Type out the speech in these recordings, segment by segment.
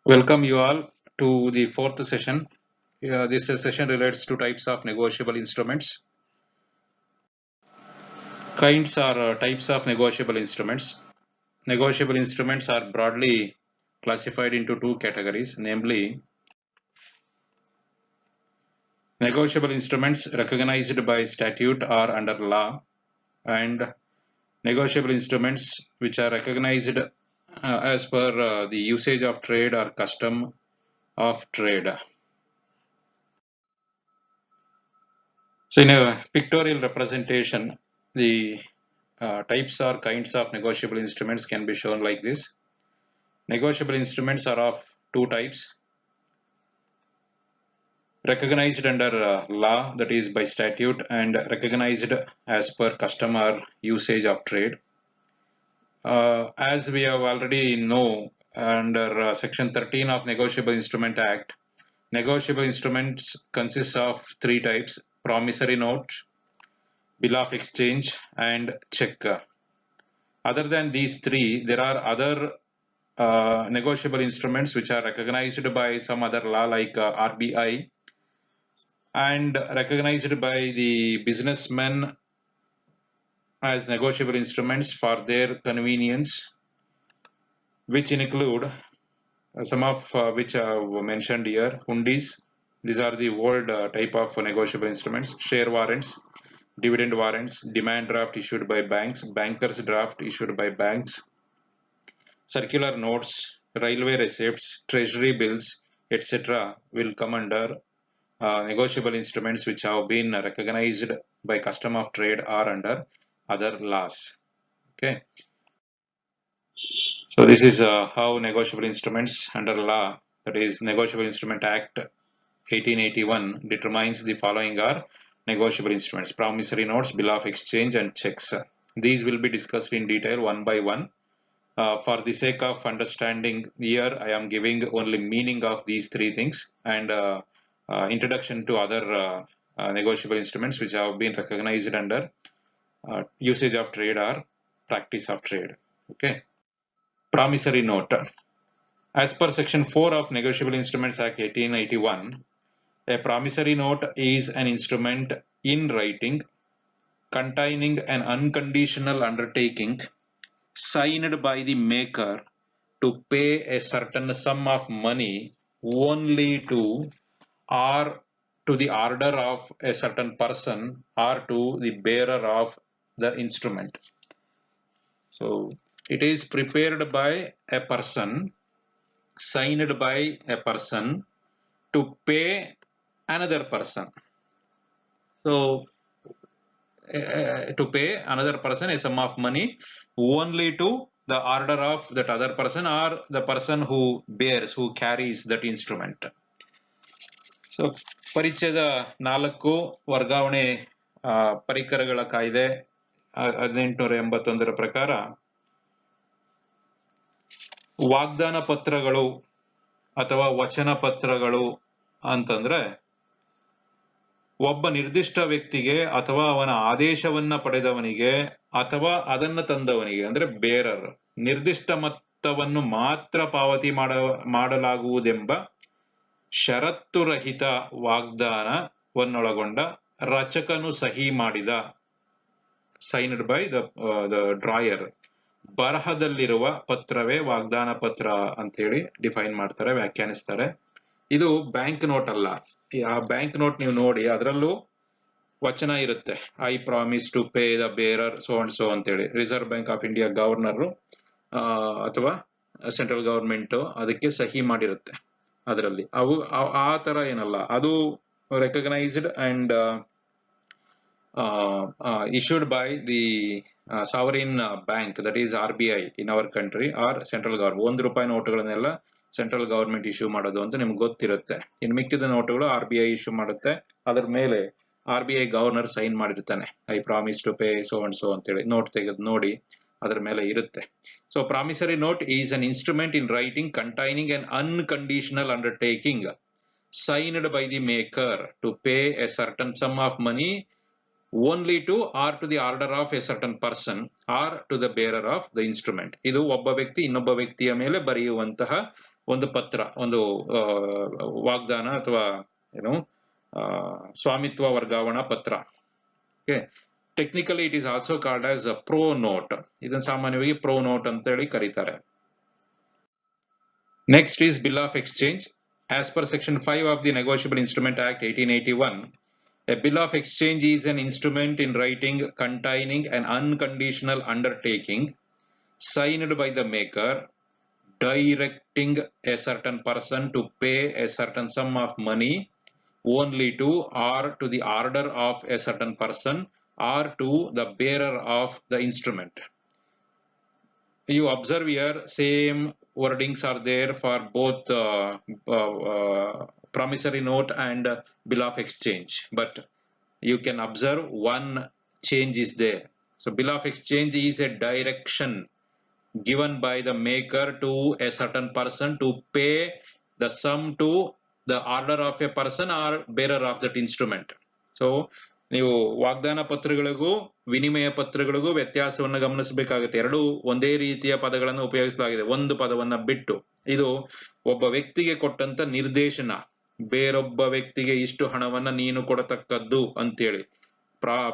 Welcome you all to the fourth session. This session relates to types of negotiable instruments. Kinds are types of negotiable instruments. Negotiable instruments are broadly classified into two categories, namely negotiable instruments recognized by statute or under law, and negotiable instruments which are recognized as per the usage of trade or custom of trade. So in a pictorial representation, the types or kinds of negotiable instruments can be shown like this. Negotiable instruments are of two types: recognized under law, that is by statute, and recognized as per custom or usage of trade. As we have already know, under section 13 of Negotiable Instrument Act, negotiable instruments consist of three types: promissory note, bill of exchange, and check. Other than these three, there are other negotiable instruments which are recognized by some other law like RBI and recognized by the businessmen as negotiable instruments for their convenience, which include some of which I have mentioned here: hundis. These are the old type of negotiable instruments. Share warrants, dividend warrants, demand draft issued by banks, bankers draft issued by banks, circular notes, railway receipts, treasury bills, etc. will come under negotiable instruments which have been recognized by custom of trade or under other laws. Okay. So this is how negotiable instruments under law, that is Negotiable Instrument Act 1881, determines the following are negotiable instruments: promissory notes, bill of exchange, and checks. These will be discussed in detail one by one. For the sake of understanding here, I am giving only meaning of these three things and introduction to other negotiable instruments which have been recognized under usage of trade or practice of trade. Okay. Promissory note. As per section 4 of Negotiable Instruments Act 1881, a promissory note is an instrument in writing containing an unconditional undertaking signed by the maker to pay a certain sum of money only to or to the order of a certain person or to the bearer of the instrument. So it is prepared by a person, signed by a person to pay another person. So to pay another person a sum of money only to the order of that other person or the person who bears, who carries that instrument. So ಪರಿಚಯದ 4 ವರ್ಗಾವಣೆ ಪರಿಕರಗಳ ಕಾಯ್ದೆ 1881 ಪ್ರಕಾರ ವಾಗ್ದಾನ ಪತ್ರಗಳು ಅಥವಾ ವಚನ ಪತ್ರಗಳು ಅಂತಂದ್ರೆ ಒಬ್ಬ ನಿರ್ದಿಷ್ಟ ವ್ಯಕ್ತಿಗೆ ಅಥವಾ ಅವನ ಆದೇಶವನ್ನ ಪಡೆದವನಿಗೆ ಅಥವಾ ಅದನ್ನ ತಂದವನಿಗೆ ಅಂದ್ರೆ ಬೇರರ್ ನಿರ್ದಿಷ್ಟ ಮೊತ್ತವನ್ನು ಮಾತ್ರ ಪಾವತಿ ಮಾಡಲಾಗುವುದೆಂಬ ಷರತ್ತುರಹಿತ ವಾಗ್ದಾನವನ್ನೊಳಗೊಂಡ ರಚಕನು ಸಹಿ ಮಾಡಿದ ಸೈನ್ಡ್ ಬೈ ದ ಡ್ರಾಯರ್ ಬರಹದಲ್ಲಿರುವ ಪತ್ರವೇ ವಾಗ್ದಾನ ಪತ್ರ ಅಂತ ಹೇಳಿ ಡಿಫೈನ್ ಮಾಡ್ತಾರೆ, ವ್ಯಾಖ್ಯಾನಿಸ್ತಾರೆ. ಇದು ಬ್ಯಾಂಕ್ ನೋಟ್ ಅಲ್ಲ. ಆ ಬ್ಯಾಂಕ್ ನೋಟ್ ನೀವು ನೋಡಿ, ಅದರಲ್ಲೂ ವಚನ ಇರುತ್ತೆ, I promise to pay the bearer so and so ಅಂತೇಳಿ. Reserve Bank of India governor ಅಥವಾ ಸೆಂಟ್ರಲ್ ಗವರ್ಮೆಂಟ್ ಅದಕ್ಕೆ ಸಹಿ ಮಾಡಿರುತ್ತೆ ಅದರಲ್ಲಿ. ಅವು ಆ ತರ ಏನಲ್ಲ, ಅದು recognised and issued by the sovereign bank, that is RBI in our country, or central government. 1 ರೂಪಾಯಿ ನೋಟುಗಳನ್ನೆಲ್ಲ ಸೆಂಟ್ರಲ್ ಗವರ್ಮೆಂಟ್ ಇಶ್ಯೂ ಮಾಡೋದು ಅಂತ ನಿಮ್ಗೆ ಗೊತ್ತಿರುತ್ತೆ. ಇನ್ನು ಮಿಕ್ಕಿದ ನೋಟುಗಳು RBI ಇಶ್ಯೂ ಮಾಡುತ್ತೆ. ಅದರ ಮೇಲೆ RBI ಗವರ್ನರ್ ಸೈನ್ ಮಾಡಿರ್ತಾನೆ, I promise to pay so and so ಅಂತೇಳಿ. ನೋಟ್ ತೆಗೆದು ನೋಡಿ, ಅದರ ಮೇಲೆ ಇರುತ್ತೆ. So promissory note is an instrument in writing containing an unconditional undertaking signed by the maker to pay a certain sum of money only to or to the order of a certain person or to the bearer of the instrument. ಇದು ಒಬ್ಬ ವ್ಯಕ್ತಿ ಇನ್ನೊಬ್ಬ ವ್ಯಕ್ತಿಯ ಮೇಲೆ ಬರೆಯುವಂತಹ ಒಂದು ಪತ್ರ, ಒಂದು ವಾಗ್ದಾನ ಅಥವಾ ಏನು ಸ್ವಾಮಿತ್ವ ವರ್ಗಾವಣಾ ಪತ್ರ. Okay, technically it is also called as pro note. ಇದನ್ನು ಸಾಮಾನ್ಯವಾಗಿ ಪ್ರೋ ನೋಟ್ ಅಂತ ಹೇಳಿ ಕರೀತಾರೆ. Next is bill of exchange. As per section 5 of the Negotiable Instrument Act 1881, a bill of exchange is an instrument in writing containing an unconditional undertaking signed by the maker directing a certain person to pay a certain sum of money only to or to the order of a certain person or to the bearer of the instrument. You observe here same wordings are there for both promissory note and bill of exchange, but you can observe one change is there. So bill of exchange is a direction given by the maker to a certain person to pay the sum to the order of a person or bearer of that instrument. So ನೀವು ವಾಗ್ದಾನ ಪತ್ರಗಳಿಗೂ ವಿನಿಮಯ ಪತ್ರಗಳಿಗೂ ವ್ಯತ್ಯಾಸವನ್ನು ಗಮನಿಸಬೇಕಾಗುತ್ತೆ. ಎರಡೂ ಒಂದೇ ರೀತಿಯ ಪದಗಳನ್ನು ಉಪಯೋಗಿಸಲಾಗಿದೆ, ಒಂದು ಪದವನ್ನ ಬಿಟ್ಟು. ಇದು ಒಬ್ಬ ವ್ಯಕ್ತಿಗೆ ಕೊಟ್ಟಂತ ನಿರ್ದೇಶನ, ಬೇರೊಬ್ಬ ವ್ಯಕ್ತಿಗೆ ಇಷ್ಟು ಹಣವನ್ನ ನೀನು ಕೊಡತಕ್ಕದ್ದು ಅಂತೇಳಿ.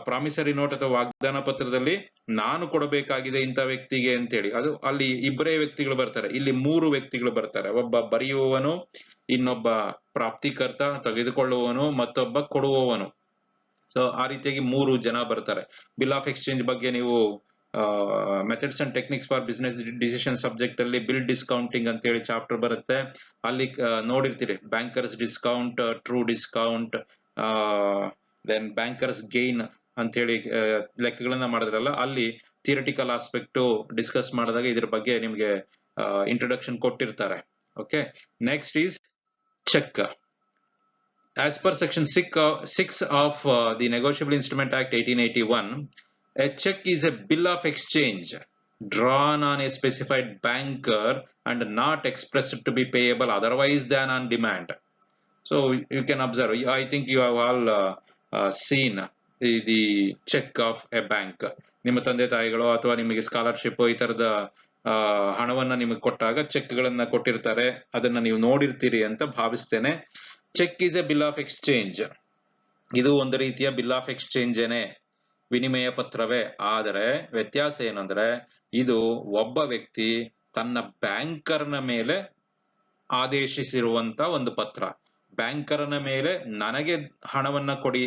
ಪ್ರಾಮಿಸರಿ ನೋಟ್ ಅಥವಾ ವಾಗ್ದಾನ ಪತ್ರದಲ್ಲಿ ನಾನು ಕೊಡಬೇಕಾಗಿದೆ ಇಂಥ ವ್ಯಕ್ತಿಗೆ ಅಂತೇಳಿ, ಅದು ಅಲ್ಲಿ ಇಬ್ಬರೇ ವ್ಯಕ್ತಿಗಳು ಬರ್ತಾರೆ. ಇಲ್ಲಿ 3 ವ್ಯಕ್ತಿಗಳು ಬರ್ತಾರೆ, ಒಬ್ಬ ಬರೆಯುವವನು, ಇನ್ನೊಬ್ಬ ಪ್ರಾಪ್ತಿಕರ್ತ ತೆಗೆದುಕೊಳ್ಳುವವನು, ಮತ್ತೊಬ್ಬ ಕೊಡುವವನು. ಸೊ ಆ ರೀತಿಯಾಗಿ 3 ಜನ ಬರ್ತಾರೆ. ಬಿಲ್ ಆಫ್ ಎಕ್ಸ್ಚೇಂಜ್ ಬಗ್ಗೆ ನೀವು methods and techniques for business decision subject ಅಲ್ಲಿ ಬಿಲ್ ಡಿಸ್ಕೌಂಟಿಂಗ್ ಅಂತ ಹೇಳಿ ಚಾಪ್ಟರ್ ಬರುತ್ತೆ. ಅಲ್ಲಿ ನೋಡಿರ್ತೀರಿ bankers discount, true discount, then bankers gain ಅಂತ ಹೇಳಿ ಲೆಕ್ಕಗಳನ್ನ ಮಾಡಿದ್ರಲ್ಲ, ಅಲ್ಲಿ ಥಿಯರಿಟಿಕಲ್ ಆಸ್ಪೆಕ್ಟ್ ಡಿಸ್ಕಸ್ ಮಾಡಿದಾಗ ಇದ್ರ ಬಗ್ಗೆ ನಿಮ್ಗೆ ಇಂಟ್ರೊಡಕ್ಷನ್ ಕೊಟ್ಟಿರ್ತಾರೆ. Okay, next is cheque. As per section 6 of the Negotiable Instrument Act 1881, a check is a bill of exchange drawn on a specified banker and not expressed to be payable otherwise than on demand. So you can observe, I think you have all seen the check of a bank. ನಿಮ್ಮ ತಂದೆ ತಾಯಿಗಳು ಅಥವಾ ನಿಮಗೆ scholarship ಈ ತರದ ಹಣವನ್ನ ನಿಮಗೆ ಕೊಟ್ಟಾಗ ಚೆಕ್ ಗಳನ್ನ ಕೊಟ್ಟಿರ್ತಾರೆ, ಅದನ್ನ ನೀವು ನೋಡಿರ್ತೀರಿ ಅಂತ ಭಾವಿಸ್ತೇನೆ. Cheque is a bill of exchange. ಇದು ಒಂದು ರೀತಿಯ ಬಿಲ್ ಆಫ್ ಎಕ್ಸ್ಚೇಂಜ್ ಏನೇ, ವಿನಿಮಯ ಪತ್ರವೇ. ಆದರೆ ವ್ಯತ್ಯಾಸ ಏನಂದ್ರೆ, ಇದು ಒಬ್ಬ ವ್ಯಕ್ತಿ ತನ್ನ ಬ್ಯಾಂಕರ್ನ ಮೇಲೆ ಆದೇಶಿಸಿರುವಂತ ಒಂದು ಪತ್ರ. ಬ್ಯಾಂಕರ್ನ ಮೇಲೆ ನನಗೆ ಹಣವನ್ನ ಕೊಡಿ,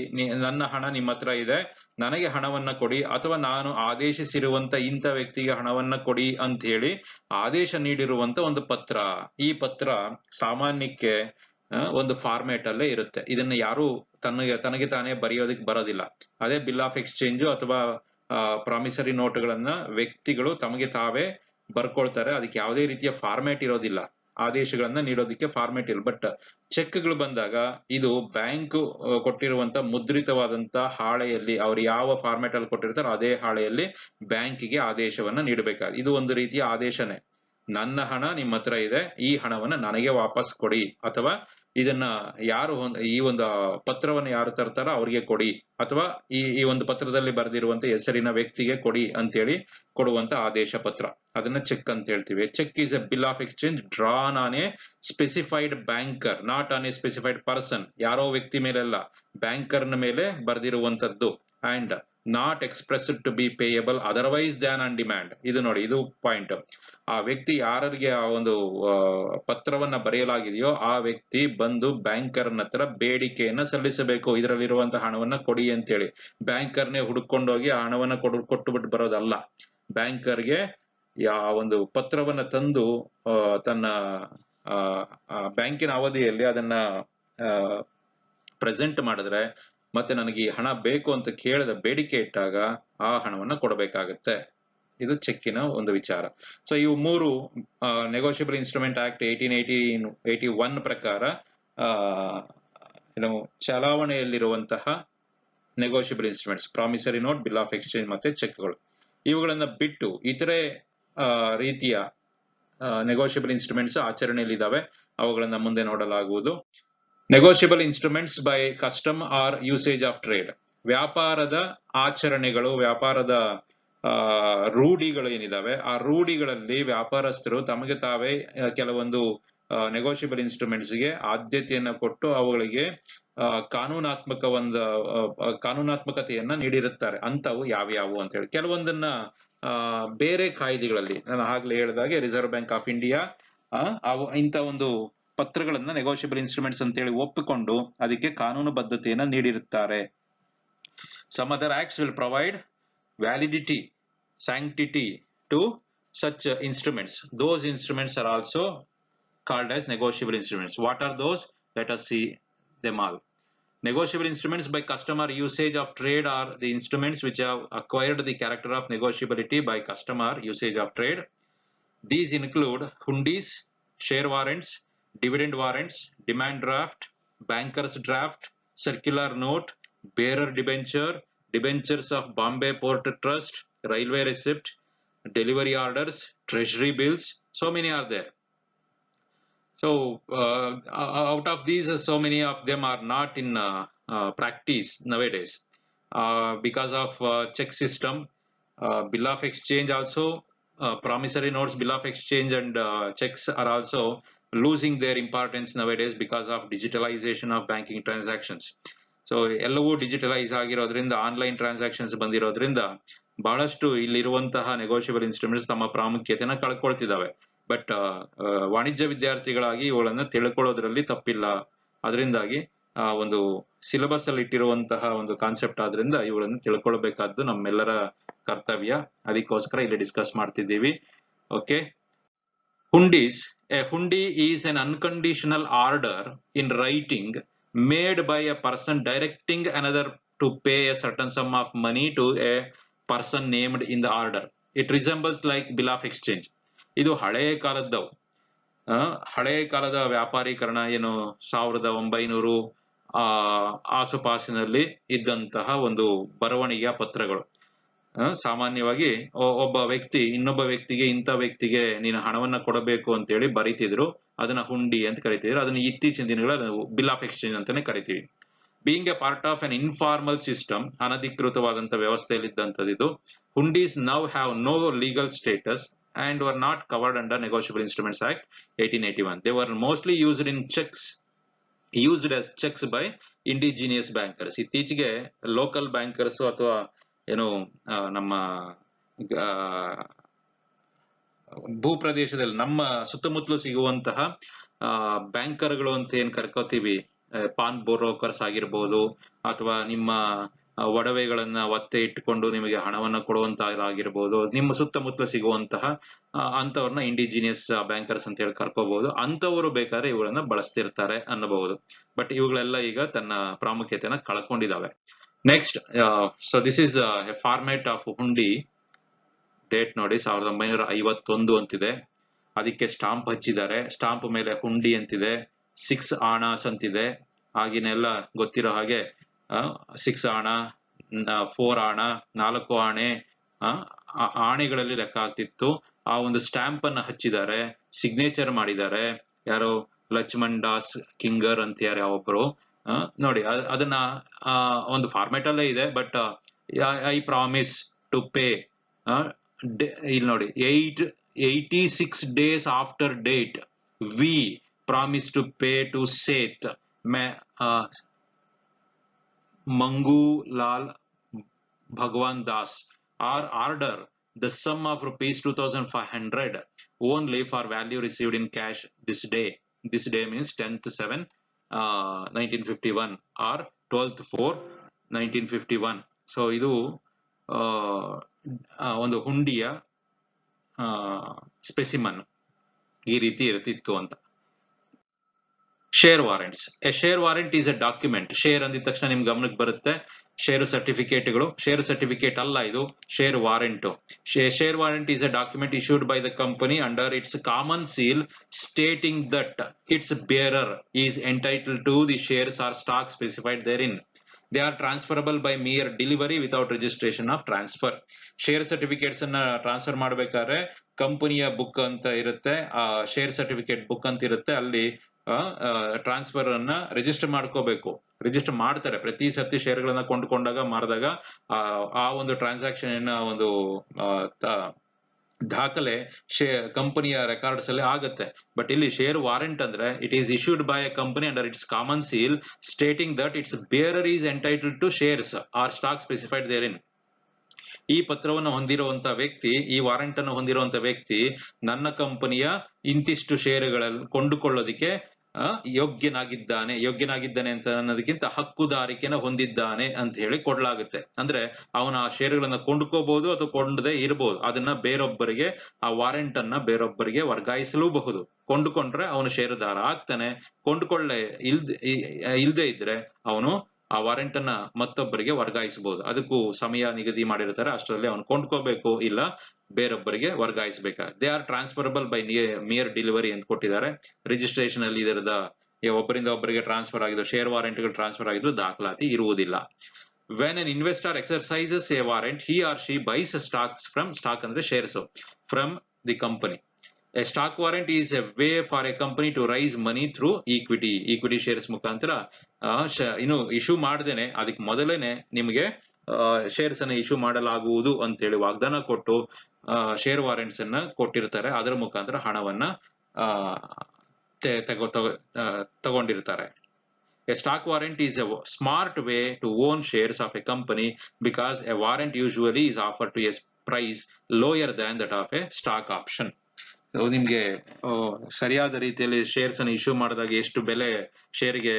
ನನ್ನ ಹಣ ನಿಮ್ಮ ಹತ್ರ ಇದೆ, ನನಗೆ ಹಣವನ್ನ ಕೊಡಿ, ಅಥವಾ ನಾನು ಆದೇಶಿಸಿರುವಂತ ಇಂಥ ವ್ಯಕ್ತಿಗೆ ಹಣವನ್ನ ಕೊಡಿ ಅಂತ ಹೇಳಿ ಆದೇಶ ನೀಡಿರುವಂತ ಒಂದು ಪತ್ರ. ಈ ಪತ್ರ ಸಾಮಾನ್ಯಕ್ಕೆ ಒಂದು ಫಾರ್ಮೇಟ್ ಅಲ್ಲೇ ಇರುತ್ತೆ. ಇದನ್ನ ಯಾರು ತನಗೆ ತಾನೇ ಬರೆಯೋದಕ್ಕೆ ಬರೋದಿಲ್ಲ. ಅದೇ ಬಿಲ್ ಆಫ್ ಎಕ್ಸ್ಚೇಂಜ್ ಅಥವಾ ಪ್ರಾಮಿಸರಿ ನೋಟ್ಗಳನ್ನ ವ್ಯಕ್ತಿಗಳು ತಮಗೆ ತಾವೇ ಬರ್ಕೊಳ್ತಾರೆ. ಅದಕ್ಕೆ ಯಾವುದೇ ರೀತಿಯ ಫಾರ್ಮೇಟ್ ಇರೋದಿಲ್ಲ, ಆದೇಶಗಳನ್ನ ನೀಡೋದಕ್ಕೆ ಫಾರ್ಮೇಟ್ ಇಲ್ಲ. ಬಟ್ ಚೆಕ್ಗಳು ಬಂದಾಗ ಇದು ಬ್ಯಾಂಕ್ ಕೊಟ್ಟಿರುವಂತ ಮುದ್ರಿತವಾದಂತ ಹಾಳೆಯಲ್ಲಿ ಅವ್ರು ಯಾವ ಫಾರ್ಮೇಟ್ ಅಲ್ಲಿ ಕೊಟ್ಟಿರ್ತಾರೋ ಅದೇ ಹಾಳೆಯಲ್ಲಿ ಬ್ಯಾಂಕಿಗೆ ಆದೇಶವನ್ನ ನೀಡಬೇಕಾಗುತ್ತೆ. ಇದು ಒಂದು ರೀತಿಯ ಆದೇಶನೇ. ನನ್ನ ಹಣ ನಿಮ್ಮ ಹತ್ರ ಇದೆ, ಈ ಹಣವನ್ನ ನನಗೆ ವಾಪಸ್ ಕೊಡಿ, ಅಥವಾ ಇದನ್ನ ಯಾರು ಈ ಒಂದು ಪತ್ರವನ್ನು ಯಾರು ತರ್ತಾರೋ ಅವ್ರಿಗೆ ಕೊಡಿ, ಅಥವಾ ಈ ಒಂದು ಪತ್ರದಲ್ಲಿ ಬರೆದಿರುವಂತ ಹೆಸರಿನ ವ್ಯಕ್ತಿಗೆ ಕೊಡಿ ಅಂತೇಳಿ ಕೊಡುವಂತ ಆದೇಶ ಪತ್ರ, ಅದನ್ನ ಚೆಕ್ ಅಂತ ಹೇಳ್ತೀವಿ. Cheque is a bill of exchange drawn on a specified banker, not on a specified person. ಯಾರೋ ವ್ಯಕ್ತಿ ಮೇಲೆಲ್ಲ, ಬ್ಯಾಂಕರ್ನ ಮೇಲೆ ಬರೆದಿರುವಂತದ್ದು. And not expressed to be payable otherwise than on demand. ಇದು ನೋಡಿ, ಇದು ಪಾಯಿಂಟ್. ಆ ವ್ಯಕ್ತಿ ಯಾರಿಗೆ ಆ ಒಂದು ಪತ್ರವನ್ನ ಬರೆಯಲಾಗಿದೆಯೋ ಆ ವ್ಯಕ್ತಿ ಬಂದು ಬ್ಯಾಂಕರ್ನ ಹತ್ರ ಬೇಡಿಕೆಯನ್ನ ಸಲ್ಲಿಸಬೇಕು, ಇದರಲ್ಲಿರುವಂತಹ ಹಣವನ್ನ ಕೊಡಿ ಅಂತೇಳಿ. ಬ್ಯಾಂಕರ್ನೇ ಹುಡುಕೊಂಡೋಗಿ ಆ ಹಣವನ್ನ ಕೊಟ್ಟು ಬಿಟ್ಟು ಬರೋದಲ್ಲ. ಬ್ಯಾಂಕರ್ಗೆ ಒಂದು ಪತ್ರವನ್ನ ತಂದು ತನ್ನ ಬ್ಯಾಂಕಿನ ಅವಧಿಯಲ್ಲಿ ಅದನ್ನ ಪ್ರೆಸೆಂಟ್ ಮಾಡಿದ್ರೆ, ಮತ್ತೆ ನನಗೆ ಈ ಹಣ ಬೇಕು ಅಂತ ಕೇಳಿದ ಬೇಡಿಕೆ ಇಟ್ಟಾಗ ಆ ಹಣವನ್ನ ಕೊಡಬೇಕಾಗತ್ತೆ. ಇದು ಚೆಕ್ಕಿನ ಒಂದು ವಿಚಾರ. ಸೊ ಇವು 3 ನೆಗೋಷಿಯಬಲ್ ಇನ್ಸ್ಟ್ರೂಮೆಂಟ್ ಆಕ್ಟ್ 1881 ಪ್ರಕಾರ ಚಲಾವಣೆಯಲ್ಲಿರುವಂತಹ negotiable instruments, promissory note, bill of exchange ಮತ್ತೆ ಚೆಕ್ಗಳು. ಇವುಗಳನ್ನ ಬಿಟ್ಟು ಇತರೆ ರೀತಿಯ ನೆಗೋಷಿಯಬಲ್ ಇನ್ಸ್ಟ್ರೂಮೆಂಟ್ಸ್ ಆಚರಣೆಯಲ್ಲಿದ್ದಾವೆ. ಅವುಗಳನ್ನ ಮುಂದೆ ನೋಡಲಾಗುವುದು. Negotiable instruments by custom or usage of trade. ವ್ಯಾಪಾರದ ಆಚರಣೆಗಳು, ವ್ಯಾಪಾರದ ರೂಢಿಗಳು ಏನಿದಾವೆ, ಆ ರೂಢಿಗಳಲ್ಲಿ ವ್ಯಾಪಾರಸ್ಥರು ತಮಗೆ ತಾವೇ ಕೆಲವೊಂದು ನೆಗೋಷಿಯಬಲ್ ಇನ್ಸ್ಟ್ರೂಮೆಂಟ್ಸ್ ಗೆ ಆದ್ಯತೆಯನ್ನ ಕೊಟ್ಟು ಅವುಗಳಿಗೆ ಕಾನೂನಾತ್ಮಕತೆಯನ್ನ ನೀಡಿರುತ್ತಾರೆ. ಅಂತವು ಯಾವ್ಯಾವು ಅಂತ ಹೇಳಿ ಕೆಲವೊಂದನ್ನ ಬೇರೆ ಕಾಯ್ದೆಗಳಲ್ಲಿ ನಾನು ಆಗ್ಲೇ ಹೇಳಿದಾಗೆ ರಿಸರ್ವ್ ಬ್ಯಾಂಕ್ ಆಫ್ ಇಂಡಿಯಾ ಇಂಥ ಒಂದು ಪತ್ರಗಳನ್ನ ನೆಗೋಷಿಯಬಲ್ ಇನ್ಸ್ಟ್ರೂಮೆಂಟ್ಸ್ ಅಂತ ಹೇಳಿ ಒಪ್ಪಿಕೊಂಡು ಅದಕ್ಕೆ ಕಾನೂನು ಬದ್ಧತೆಯನ್ನ ನೀಡಿರುತ್ತಾರೆ. Some other acts will provide validity, sanctity to such instruments. Those instruments are also called as negotiable instruments. What are those? Let us see them all. Negotiable instruments by customer usage of trade are the instruments which have acquired the character of negotiability by customer usage of trade. These include hundis, share warrants, dividend warrants, demand draft, banker's draft, circular note, bearer debenture, debentures of Bombay Port Trust, railway receipt, delivery orders, treasury bills. So many are there. So out of these, so many of them are not in practice nowadays because of check system, bill of exchange also. Promissory notes, bill of exchange and checks are also losing their importance nowadays because of digitalization of banking transactions. So ಎಲ್ಲವೂ digitalise ಆಗಿರೋದ್ರಿಂದ online transactions ಬಂದಿರೋದ್ರಿಂದ ಬಹಳಷ್ಟು ಇಲ್ಲಿರುವಂತಹ negotiable instruments ತಮ್ಮ ಪ್ರಾಮುಖ್ಯತೆನ ಕಳ್ಕೊಳ್ತಿದ್ದಾವೆ. But ವಾಣಿಜ್ಯ ವಿದ್ಯಾರ್ಥಿಗಳಾಗಿ ಇವುಗಳನ್ನ ತಿಳ್ಕೊಳ್ಳೋದ್ರಲ್ಲಿ ತಪ್ಪಿಲ್ಲ. ಅದರಿಂದಾಗಿ ಒಂದು ಸಿಲೆಬಸ್ ಅಲ್ಲಿ ಇಟ್ಟಿರುವಂತಹ ಒಂದು ಕಾನ್ಸೆಪ್ಟ್ ಆದ್ರಿಂದ ಇವುಗಳನ್ನು ತಿಳ್ಕೊಳ್ಬೇಕಾದ್ದು ನಮ್ಮೆಲ್ಲರ ಕರ್ತವ್ಯ. ಅದಕ್ಕೋಸ್ಕರ ಇಲ್ಲಿ ಡಿಸ್ಕಸ್ ಮಾಡ್ತಿದ್ದೀವಿ. Okay, hundis. A hundi is an unconditional order in writing made by a person directing another to pay a certain sum of money to a person named in the order. It resembles like bill of exchange. ಇದು ಹಳೆಯ ಕಾಲದ್ದವು. ಹಳೆಯ ಕಾಲದ ವ್ಯಾಪಾರೀಕರಣ ಏನು 1900 ಆಸುಪಾಸಿನಲ್ಲಿ ಇದ್ದಂತಹ ಒಂದು ಬರವಣಿಗೆಯ ಪತ್ರಗಳು. ಸಾಮಾನ್ಯವಾಗಿ ಒಬ್ಬ ವ್ಯಕ್ತಿ ಇನ್ನೊಬ್ಬ ವ್ಯಕ್ತಿಗೆ ಇಂಥ ವ್ಯಕ್ತಿಗೆ ನೀನು ಹಣವನ್ನ ಕೊಡಬೇಕು ಅಂತ ಹೇಳಿ ಬರೀತಿದ್ರು. ಅದನ್ನ ಹುಂಡಿ ಅಂತ ಕರಿತಿದ್ರು. ಅದನ್ನ ಇತ್ತೀಚಿನ ದಿನಗಳ ಬಿಲ್ ಆಫ್ ಎಕ್ಸ್ಚೇಂಜ್ ಅಂತಾನೆ ಕರಿತೀವಿ. Being a part of an informal system, ಅನಧಿಕೃತವಾದಂತ ವ್ಯವಸ್ಥೆಯಲ್ಲಿದ್ದಂಥದ್ದು. Hundis now have no legal status and were not covered under Negotiable Instruments Act 1881. They were mostly used as checks by indigenous bankers. ಇತ್ತೀಚೆಗೆ local bankers ಅಥವಾ ಏನು ನಮ್ಮ ಭೂಪ್ರದೇಶದಲ್ಲಿ ನಮ್ಮ ಸುತ್ತಮುತ್ತಲು ಸಿಗುವಂತಹ ಬ್ಯಾಂಕರ್ಗಳು ಅಂತ ಏನ್ ಕರ್ಕೋತೀವಿ, ಪಾನ್ ಬ್ರೋಕರ್ಸ್ ಆಗಿರ್ಬೋದು ಅಥವಾ ನಿಮ್ಮ ಒಡವೆಗಳನ್ನ ಒತ್ತೆ ಇಟ್ಟುಕೊಂಡು ನಿಮಗೆ ಹಣವನ್ನ ಕೊಡುವಂತಹದ್ದಾಗಿರ್ಬೋದು, ನಿಮ್ಮ ಸುತ್ತಮುತ್ತಲು ಸಿಗುವಂತಹ ಅಂತವ್ರನ್ನ ಇಂಡಿಜಿನಿಯಸ್ ಬ್ಯಾಂಕರ್ಸ್ ಅಂತ ಹೇಳಿ ಕರ್ಕೋಬಹುದು. ಅಂತವರು ಬೇಕಾದ್ರೆ ಇವುಗಳನ್ನ ಬಳಸ್ತಿರ್ತಾರೆ ಅನ್ನಬಹುದು. ಬಟ್ ಇವುಗಳೆಲ್ಲ ಈಗ ತನ್ನ ಪ್ರಾಮುಖ್ಯತೆಯನ್ನ ಕಳ್ಕೊಂಡಿದ್ದಾವೆ. Next, so this is a format of hundi. Date ನೋಡಿ 1951 ಅಂತಿದೆ. ಅದಕ್ಕೆ ಸ್ಟಾಂಪ್ ಹಚ್ಚಿದ್ದಾರೆ. ಸ್ಟಾಂಪ್ ಮೇಲೆ ಹುಂಡಿ ಅಂತಿದೆ. 6 ಆಣಾಸ್ ಅಂತಿದೆ. ಆಗಿನೆಲ್ಲ ಗೊತ್ತಿರೋ ಹಾಗೆ 6 ಆಣ, 4 ಆಣ, 4 ಆಣೆ ಆಣೆಗಳಲ್ಲಿ ಲೆಕ್ಕ ಆಗ್ತಿತ್ತು. ಆ ಒಂದು ಸ್ಟ್ಯಾಂಪ್ ಅನ್ನ ಹಚ್ಚಿದ್ದಾರೆ, ಸಿಗ್ನೇಚರ್ ಮಾಡಿದ್ದಾರೆ. ಯಾರು, ಲಕ್ಷ್ಮಣ್ ದಾಸ್ ಕಿಂಗರ್ ಅಂತ ಯಾರು ಯಾವೊಬ್ರು ನೋಡಿ. ಅದನ್ನ ಒಂದು ಫಾರ್ಮೆಟ್ ಅಲ್ಲೇ ಇದೆ. But I promise to pay, ಇಲ್ಲಿ ನೋಡಿ, 86 days after date we promise to pay to Seth Mangu Lal Bhagwan Das or order the sum of rupees 2500 only for value received in cash this day. This day means 10th/7 1951 or 12th/4 1951. So ಇದು ಒಂದು ಹುಂಡಿಯ specimen ಈ ರೀತಿ ಇರ್ತಿತ್ತು ಅಂತ. Share warrants. A share warrant is a document. Share ಅಂದಿದ ತಕ್ಷಣ ನಿಮ್ ಗಮನಕ್ಕೆ ಬರುತ್ತೆ ಶೇರ್ ಸರ್ಟಿಫಿಕೇಟ್ಗಳು. ಶೇರ್ ಸರ್ಟಿಫಿಕೇಟ್ ಅಲ್ಲ ಇದು, share warrant. Share warrant is a document issued by the company under its common seal stating that its bearer is entitled to the shares or stock specified therein. They are transferable by mere delivery without registration of transfer. Share certificates ಅನ್ನ transfer ಮಾಡ್ಬೇಕಾದ್ರೆ ಕಂಪನಿಯ book ಅಂತ ಇರುತ್ತೆ, ಆ share certificate book ಅಂತ ಇರುತ್ತೆ. ಅಲ್ಲಿ transfer ಅನ್ನ ರಿಜಿಸ್ಟರ್ ಮಾಡ್ಕೋಬೇಕು. ರಿಜಿಸ್ಟರ್ ಮಾಡ್ತಾರೆ ಪ್ರತಿ ಸರ್ತಿ ಶೇರ್ಗಳನ್ನ ಕೊಂಡುಕೊಂಡಾಗ ಮಾರಿದಾಗ ಆ ಒಂದು ಟ್ರಾನ್ಸಾಕ್ಷನ್ ಒಂದು ದಾಖಲೆ ಕಂಪನಿಯ ರೆಕಾರ್ಡ್ಸ್ ಅಲ್ಲಿ ಆಗುತ್ತೆ. ಬಟ್ ಇಲ್ಲಿ ಶೇರ್ ವಾರೆಂಟ್ ಅಂದ್ರೆ it is issued by a company under its common seal stating that its bearer is entitled to shares or stock specified therein. ಈ ಪತ್ರವನ್ನು ಹೊಂದಿರುವಂತ ವ್ಯಕ್ತಿ, ಈ ವಾರೆಂಟ್ ಅನ್ನು ಹೊಂದಿರುವಂತ ವ್ಯಕ್ತಿ ನನ್ನ ಕಂಪನಿಯ ಇಂತಿಷ್ಟು ಷೇರುಗಳಲ್ಲಿ ಕೊಂಡುಕೊಳ್ಳೋದಿಕ್ಕೆ ಯೋಗ್ಯನಾಗಿದ್ದಾನೆ ಅಂತ ಅನ್ನೋದಕ್ಕಿಂತ ಹಕ್ಕುದಾರಿಕೆನ ಹೊಂದಿದ್ದಾನೆ ಅಂತ ಹೇಳಿ ಕೊಡ್ಲಾಗುತ್ತೆ. ಅಂದ್ರೆ ಅವನ ಆ ಷೇರುಗಳನ್ನ ಕೊಂಡ್ಕೋಬಹುದು ಅಥವಾ ಕೊಂಡದೇ ಇರಬಹುದು. ಅದನ್ನ ಬೇರೊಬ್ಬರಿಗೆ, ಆ ವಾರೆಂಟ್ ಅನ್ನ ಬೇರೊಬ್ಬರಿಗೆ ವರ್ಗಾಯಿಸಲೂಬಹುದು. ಕೊಂಡುಕೊಂಡ್ರೆ ಅವನು ಷೇರುದಾರ ಆಗ್ತಾನೆ, ಕೊಂಡುಕೊಳ್ಳೆ ಇಲ್ದೇ ಇದ್ರೆ ಅವನು ಆ ವಾರೆಂಟ್ ಅನ್ನ ಮತ್ತೊಬ್ಬರಿಗೆ ವರ್ಗಾಯಿಸಬಹುದು. ಅದಕ್ಕೂ ಸಮಯ ನಿಗದಿ ಮಾಡಿರ್ತಾರೆ, ಅಷ್ಟರಲ್ಲಿ ಅವನು ಕೊಂಡ್ಕೋಬೇಕು, ಇಲ್ಲ ಬೇರೊಬ್ಬರಿಗೆ ವರ್ಗಾಯಿಸಬೇಕಾ. They are transferable by mere delivery ಅಂತ ಕೊಟ್ಟಿದ್ದಾರೆ. ರಿಜಿಸ್ಟ್ರೇಷನ್ ಅಲ್ಲಿ ಇದರದ ಒಬ್ಬರಿಂದ ಒಬ್ಬರಿಗೆ ಟ್ರಾನ್ಸ್ಫರ್ ಆಗಿದ್ದು, ಶೇರ್ ವಾರೆಂಟ್ಗಳು ಟ್ರಾನ್ಸ್ಫರ್ ಆಗಿದ್ದು ದಾಖಲಾತಿ ಇರುವುದಿಲ್ಲ. when an investor exercises a warrant, he or she buys stocks from, stock ಅಂದ್ರೆ shares, from the company. A stock warrant is a way for a company to raise money through equity shares ಮುಖಾಂತರ ಇನ್ನು issue ಮಾಡ್ದೇನೆ ಅದಕ್ಕೆ ಮೊದಲೇನೆ ನಿಮಗೆ shares ಅನ್ನ issue ಮಾಡಲಾಗುವುದು ಅಂತೇಳಿ ವಾಗ್ದಾನ ಕೊಟ್ಟು ಶೇರ್ ವಾರೆಂಟ್ಸ್ ಅನ್ನ ಕೊಟ್ಟಿರ್ತಾರೆ. ಅದರ ಮುಖಾಂತರ ಹಣವನ್ನ ತಗೊಂಡಿರ್ತಾರೆ. A stock warrant is a smart way to own shares of a company because a warrant usually is offered to a price lower than that of a stock option. ನಿಮ್ಗೆ ಸರಿಯಾದ ರೀತಿಯಲ್ಲಿ shares ಅನ್ನು issue ಮಾಡಿದಾಗ ಎಷ್ಟು ಬೆಲೆ ಶೇರ್ಗೆ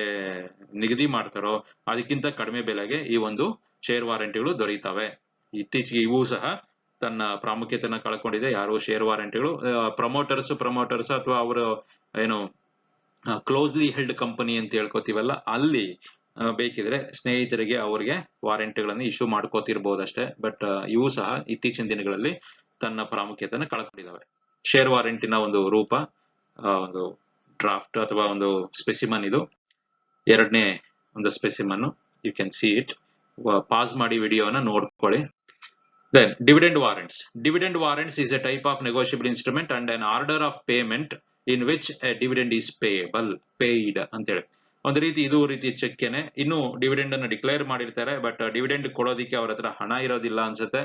ನಿಗದಿ ಮಾಡ್ತಾರೋ ಅದಕ್ಕಿಂತ ಕಡಿಮೆ ಬೆಲೆಗೆ ಈ ಒಂದು ಶೇರ್ ವಾರೆಂಟ್ಗಳು ದೊರೆಯುತ್ತವೆ. ಇತ್ತೀಚೆಗೆ ಇವು ಸಹ ತನ್ನ ಪ್ರಾಮುಖ್ಯತೆಯನ್ನ ಕಳ್ಕೊಂಡಿದೆ. ಯಾರು ಶೇರ್ ವಾರೆಂಟ್ಗಳು ಪ್ರಮೋಟರ್ಸ್ ಅಥವಾ ಅವರು ಏನು ಕ್ಲೋಸ್ಲಿ ಹೆಲ್ಡ್ ಕಂಪನಿ ಅಂತ ಹೇಳ್ಕೊತೀವಲ್ಲ, ಅಲ್ಲಿ ಬೇಕಿದ್ರೆ ಸ್ನೇಹಿತರಿಗೆ ಅವ್ರಿಗೆ ವಾರೆಂಟ್ಗಳನ್ನು ಇಶ್ಯೂ ಮಾಡ್ಕೋತಿರ್ಬೋದಷ್ಟೇ. ಬಟ್ ಇವು ಸಹ ಇತ್ತೀಚಿನ ದಿನಗಳಲ್ಲಿ ತನ್ನ ಪ್ರಾಮುಖ್ಯತೆಯನ್ನು ಕಳ್ಕೊಂಡಿದ್ದಾವೆ. ಶೇರ್ ವಾರೆಂಟಿನ ಒಂದು ರೂಪ, ಒಂದು ಡ್ರಾಫ್ಟ್ ಅಥವಾ ಒಂದು ಸ್ಪೆಸಿಮನ್. ಇದು ಎರಡನೇ ಒಂದು specimen. You can see it. Pause ಮಾಡಿ ವಿಡಿಯೋನ ನೋಡ್ಕೊಳ್ಳಿ. Then dividend warrants. Dividend warrants is a type of negotiable instrument and an order of payment in which a dividend is paid ಅಂತೇಳಿ. ಒಂದು ಇದು ರೀತಿ ಚೆಕ್ಕೆನೆ. ಇನ್ನು ಡಿವಿಡೆಂಡ್ ಅನ್ನು ಡಿಕ್ಲೇರ್ ಮಾಡಿರ್ತಾರೆ, ಬಟ್ ಡಿವಿಡೆಂಡ್ ಕೊಡೋದಿಕ್ಕೆ ಅವ್ರ ಹತ್ರ ಹಣ ಇರೋದಿಲ್ಲ ಅನ್ಸುತ್ತೆ.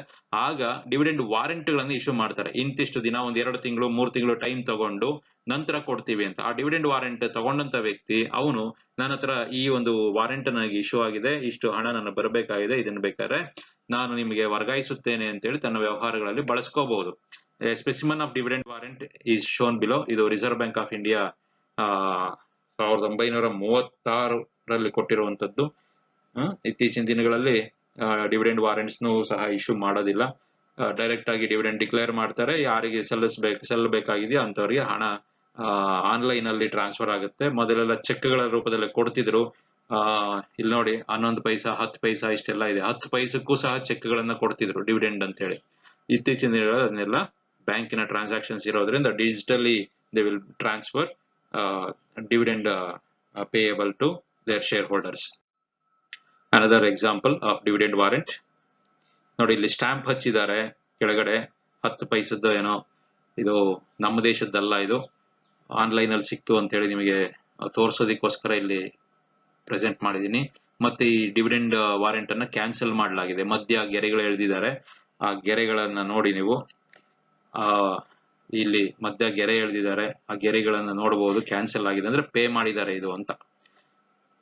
ಆಗ ಡಿವಿಡೆಂಡ್ ವಾರೆಂಟ್ ಗಳನ್ನ ಇಶ್ಯೂ ಮಾಡ್ತಾರೆ. ಇಂತಿಷ್ಟು ದಿನ, 1-2 ತಿಂಗಳು 3 ತಿಂಗಳು ಟೈಮ್ ತಗೊಂಡು ನಂತರ ಕೊಡ್ತೀವಿ ಅಂತ. ಆ ಡಿವಿಡೆಂಡ್ ವಾರೆಂಟ್ ತಗೊಂಡಂತ ವ್ಯಕ್ತಿ ಅವನು ನನ್ನ ಹತ್ರ ಈ ಒಂದು ವಾರೆಂಟ್ ನನಗೆ ಇಶ್ಯೂ ಆಗಿದೆ, ಇಷ್ಟು ಹಣ ನನ್ನ ಬರಬೇಕಾಗಿದೆ, ಇದನ್ನ ಬೇಕಾದ್ರೆ ನಾನು ನಿಮಗೆ ವರ್ಗಾಯಿಸುತ್ತೇನೆ ಅಂತೇಳಿ ತನ್ನ ವ್ಯವಹಾರಗಳಲ್ಲಿ ಬಳಸ್ಕೋಬಹುದು. Specimen of dividend warrant is shown below. ಇದು ರಿಸರ್ವ್ ಬ್ಯಾಂಕ್ ಆಫ್ ಇಂಡಿಯಾ 1936ರಲ್ಲಿ ಕೊಟ್ಟಿರುವಂತದ್ದು. ಇತ್ತೀಚಿನ ದಿನಗಳಲ್ಲಿ ಡಿವಿಡೆಂಡ್ ವಾರೆಂಟ್ಸ್ ಸಹ ಇಶ್ಯೂ ಮಾಡೋದಿಲ್ಲ. ಡೈರೆಕ್ಟ್ ಆಗಿ ಡಿವಿಡೆಂಡ್ ಡಿಕ್ಲೇರ್ ಮಾಡ್ತಾರೆ. ಯಾರಿಗೆ ಸಲ್ಲಬೇಕಾಗಿದೆಯೋ ಅಂತವರಿಗೆ ಹಣ ಆನ್ಲೈನ್ ಅಲ್ಲಿ ಟ್ರಾನ್ಸ್ಫರ್ ಆಗುತ್ತೆ. ಮೊದಲೆಲ್ಲ ಚೆಕ್ಗಳ ರೂಪದಲ್ಲಿ ಕೊಡ್ತಿದ್ರು. ಇಲ್ಲಿ ನೋಡಿ 11 ಪೈಸಾ 10 ಪೈಸಾ ಇಷ್ಟೆಲ್ಲ ಇದೆ. 10 ಪೈಸಕ್ಕೂ ಸಹ ಚೆಕ್ಗಳನ್ನ ಕೊಡ್ತಿದ್ರು ಡಿವಿಡೆಂಡ್ ಅಂತೇಳಿ. ಇತ್ತೀಚಿನ ದಿನಗಳಲ್ಲಿ ಅದನ್ನೆಲ್ಲ ಬ್ಯಾಂಕಿನ ಟ್ರಾನ್ಸಾಕ್ಷನ್ಸ್ ಇರೋದ್ರಿಂದ digitally they will transfer dividend payable to their shareholders. Another example of dividend warrant. ನೋಡಿ, ಇಲ್ಲಿ ಸ್ಟಾಂಪ್ ಹಚ್ಚಿದ್ದಾರೆ ಕೆಳಗಡೆ. 10 ಪೈಸದ್ದು ಏನೋ, ಇದು ನಮ್ಮ ದೇಶದ್ದಲ್ಲ, ಇದು ಆನ್ಲೈನ್ ಅಲ್ಲಿ ಸಿಕ್ತು ಅಂತ ಹೇಳಿ ನಿಮಗೆ ತೋರಿಸೋದಕ್ಕೋಸ್ಕರ ಇಲ್ಲಿ ಪ್ರೆಸೆಂಟ್ ಮಾಡಿದೀನಿ. ಮತ್ತೆ ಈ ಡಿವಿಡೆಂಡ್ ವಾರೆಂಟ್ ಅನ್ನ ಕ್ಯಾನ್ಸಲ್ ಮಾಡಲಾಗಿದೆ. ಮಧ್ಯ ಗೆರೆಗಳು ಎಳೆದಿದ್ದಾರೆ. ಆ ಗೆರೆಗಳನ್ನ ನೋಡಿ ನೀವು. ಇಲ್ಲಿ ಮಧ್ಯ ಗೆರೆ ಎಳೆದಿದ್ದಾರೆ. ಆ ಗೆರೆಗಳನ್ನ ನೋಡಬಹುದು. ಕ್ಯಾನ್ಸಲ್ ಆಗಿದೆ ಅಂದ್ರೆ ಪೇ ಮಾಡಿದ್ದಾರೆ ಇದು ಅಂತ.